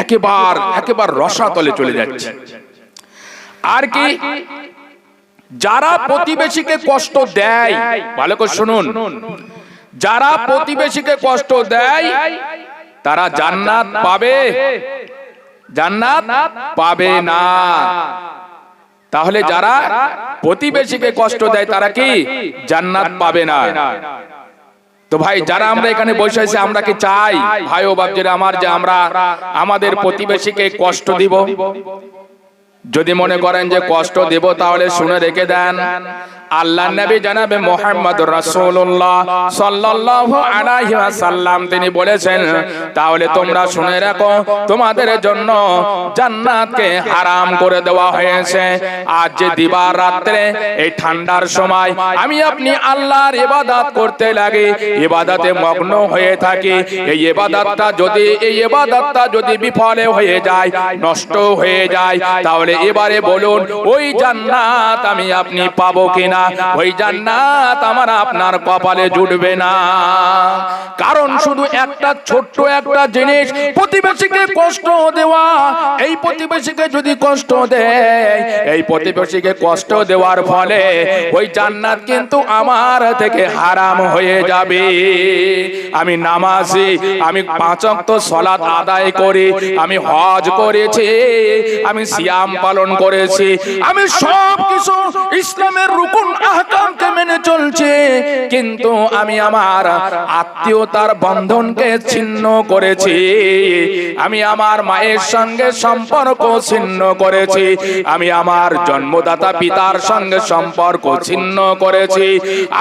একেবারে রসাতলে চলে যাচ্ছে। আর কি যারা প্রতিবেশীকে কষ্ট দেয়, ভালো করে শুনুন, যারা প্রতিবেশীকে কষ্ট দেয় তারা জান্নাত পাবে? জান্নাত পাবে না। তাহলে যারা প্রতিবেশীকে কষ্ট দেয় তারা কি জান্নাত পাবে না? তো ভাই, যারা আমরা এখানে বসে আছি, আমরা কি চাই ভাই ও বাপজিরা আমার যে আমরা আমাদের প্রতিবেশীকে কষ্ট দিব? যদি মনে করেন যে কষ্ট দেব, তাহলে শুনে রেখে দেন, আল্লাহর নবী জনাবে মুহাম্মদুর রাসূলুল্লাহ সাল্লাল্লাহু আলাইহি ওয়াসাল্লাম তিনি বলেছেন, তাহলে তোমরা শুনে রাখো, তোমাদের জন্য জান্নাতকে হারাম করে দেওয়া হয়েছে। আজ যে দিবা রাত্রে এই ঠান্ডার সময় আমি আপনি আল্লাহর ইবাদত করতে লাগে, ইবাদতে মগ্ন হয়ে থাকি, এই ইবাদতটা যদি বিফলে হয়ে যায়, নষ্ট হয়ে যায়, তাহলে এবারে বলুন ওই জান্নাত আমি আপনি পাবো কিনা? ওই জান্নাত আমার আপনার কপালে জুটবে না। কারণ শুধু একটা ছোট্ট একটা জিনিস, প্রতিবেশীকে কষ্ট দেওয়া, এই প্রতিবেশীকে যদি কষ্ট দেয়, এই প্রতিবেশীকে কষ্ট দেওয়ার ফলে ওই জান্নাত কিন্তু আমার থেকে হারাম হয়ে যাবে। আমি নামাজি, আমি 5 ওয়াক্ত সালাত আদায় করি, আমি হজ করেছি, আমি সিয়াম পালন করেছি, আমি সব কিছু ইসলামের রুকুন আহকামকে মেনে চলছি, কিন্তু আমি আমার আত্মীয়তার বন্ধনকে ছিন্ন করেছি, আমি আমার মায়ের সঙ্গে সম্পর্ক ছিন্ন করেছি, আমি আমার জন্মদাতা পিতার সঙ্গে সম্পর্ক ছিন্ন করেছি,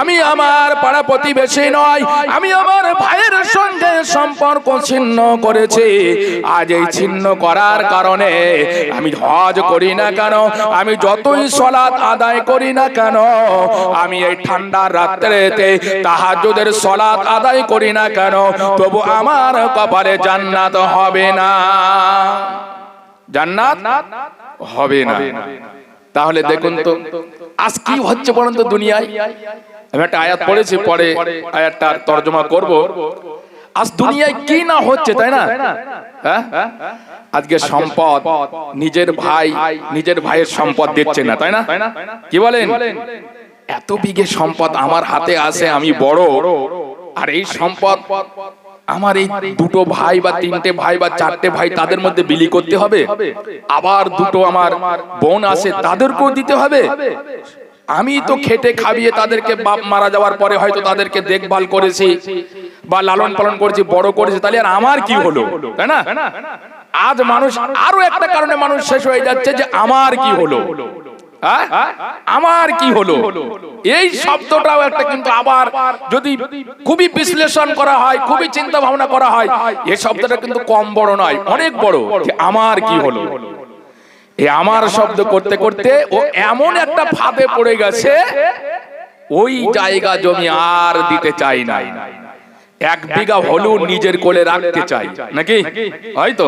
আমি আমার পাড়া প্রতিবেশী নয়, আমি আমার ভাইয়ের সঙ্গে সম্পর্ক ছিন্ন করেছি। আজ এই ছিন্ন করার কারণে আমি হজ করি না কেন, আমি যতই সালাত আদায় করি না কেন, আমি এই ঠান্ডা রাত্রিতে তাহাজ্জুদের সালাত আদায় করি না কেন, তবু আমার কপালে জান্নাত হবে না, জান্নাত হবে না। তাহলে দেখুন তো আজ কি হচ্ছে বলুন তো দুনিয়ায়। আমি একটা আয়াত পড়েছি, পরে আয়াতটার তরজমা করব। আজ দুনিয়ায় কি না হচ্ছে, তাই না? হ্যাঁ, আজকে সম্পদ নিজের ভাইয়ের সম্পদ দিচ্ছে না, তাই না? কি বলেন? এত বিঘে সম্পদ আমার হাতে আছে, আমি বড়, আর এই সম্পদ আমার এই দুটো ভাই বা তিনটে ভাই বা চারটে ভাই তাদের মধ্যে বিলি করতে হবে, আবার দুটো আমার বোন আছে তাদেরকেও দিতে হবে। আমি তো খেটে খাবিয়ে তাদেরকে বাপ মারা যাওয়ার পরে হয়তো তাদেরকে দেখভাল করেছি বা লালন পালন করেছি, বড় করেছি, তাহলে আর আমার কি হলো, তাই না? আজ মানুষ আরো একটা কারণে মানুষ শেষ হয়ে যাচ্ছে যে আমার কি হলো, আমার কি হলো। এই শব্দটাও একটা, কিন্তু আবার যদি খুবই বিশ্লেষণ করা হয়, খুবই চিন্তা ভাবনা করা হয়, এই শব্দটা কিন্তু কম বড় নয়, অনেক বড়, যে আমার কি হলো। এই আমার শব্দ করতে করতে ও এমন একটা ফাঁদে পড়ে গেছে, ওই জায়গা জমি আর দিতে চাই না, 1 বিঘা হলু নিজের কোলে রাখতে চাই, নাকি হয়তো,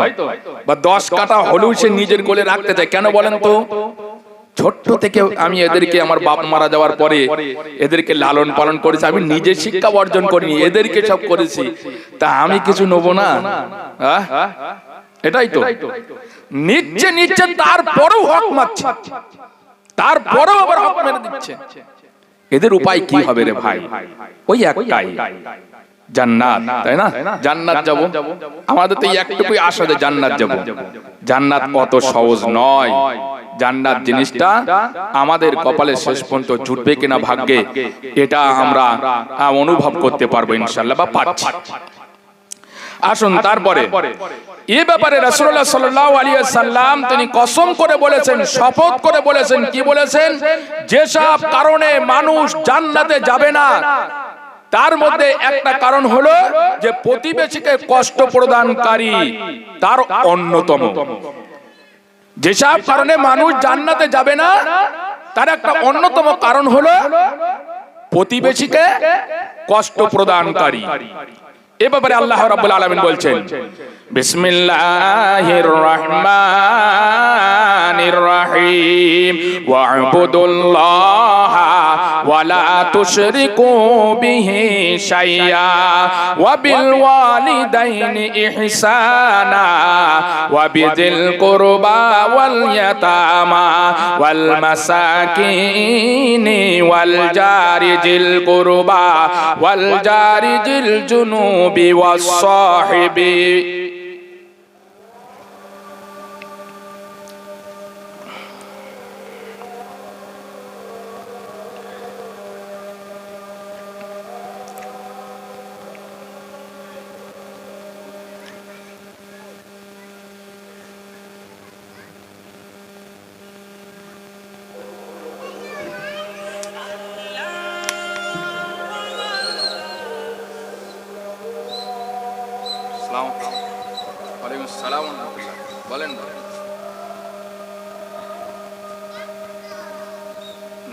বা 10 কাঠা হলু সে নিজের কোলে রাখতে চাই। কেন বলেন তো? ছোট্ট থেকে আমি এদেরকে, আমার বাপ মারা যাওয়ার পরে এদেরকে লালন পালন করেছি, আমি নিজে শিক্ষা অর্জন করিনি, এদেরকে সব করেছি, তা আমি কিছু নেবো না? এটাই তো নিচ্ছে তারপরেও হক মারছে, তারপরেও আবার হক মেরে দিচ্ছে। এদের উপায় কি হবে রে ভাই? ওই একটাই, জান্নাত, তাই না? জান্নাত যাব, আমাদের তো একটুকুই আশা যে জান্নাত যাব। জান্নাত কত সহজ নয়। জান্নাত জিনিসটা আমাদের কপালে শেষ পর্যন্ত জুটবে কিনা ভাগ্যে, এটা আমরা অনুভব করতে পারবো ইনশাআল্লাহ, বা পাচ্ছি। আসুন তারপরে এই ব্যাপারে রাসূলুল্লাহ সাল্লাল্লাহু আলাইহি ওয়াসাল্লাম তিনি কসম করে বলেছেন, শপথ করে বলেছেন, কি বলেছেন? যেসব কারণে মানুষ জান্নাতে যাবে না তার মধ্যে একটা কারণ হলো যে প্রতিবেশীকে কষ্ট প্রদানকারী তার অন্যতম। যেসব কারণে মানুষ জান্নাতে যাবে না তার একটা অন্যতম কারণ হলো প্রতিবেশীকে কষ্ট প্রদানকারী। এ ব্যাপারে আল্লাহ রাব্বুল আলামিন বলছেন, বিসমিল্লাহির রহমানির রহিম, ওয়া'বুদুল্লাহা ওয়া লা তুশরিকু বিহি শাইয়্যা ওয়া বিল ওয়ালিদাইনি ইহসানা ওয়া বিযিল কুরবা ওয়াল ইয়াতামা ওয়াল মাসাকিনি ওয়াল জারি জিল কুরবা ওয়াল জারি জিল জুনুবি ওয়াস সাহিবি। ওয়ালাইকুম আসসালাম ওয়া রাহমাতুল্লাহ। বলেন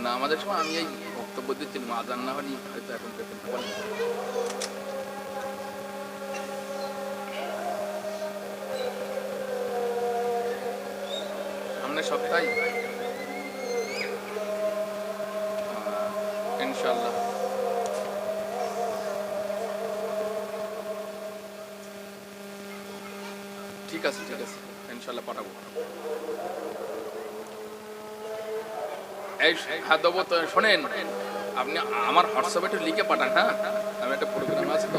না, আমাদের সময় আমি এই বক্তব্য দিচ্ছিলাম, আজান না হলে হয়তো এখন পেতেন। সামনে সপ্তাহে ইনশাআল্লাহ। ঠিক আছে, ঠিক আছে, ইনশাআল্লাহ পাঠাবো। এই হ্যাঁ দেবো তো। শোনেন, আপনি আমার হোয়াটসঅ্যাপে একটু লিখে পাঠান, হ্যাঁ? আমি একটা প্রোগ্রাম আছে তো।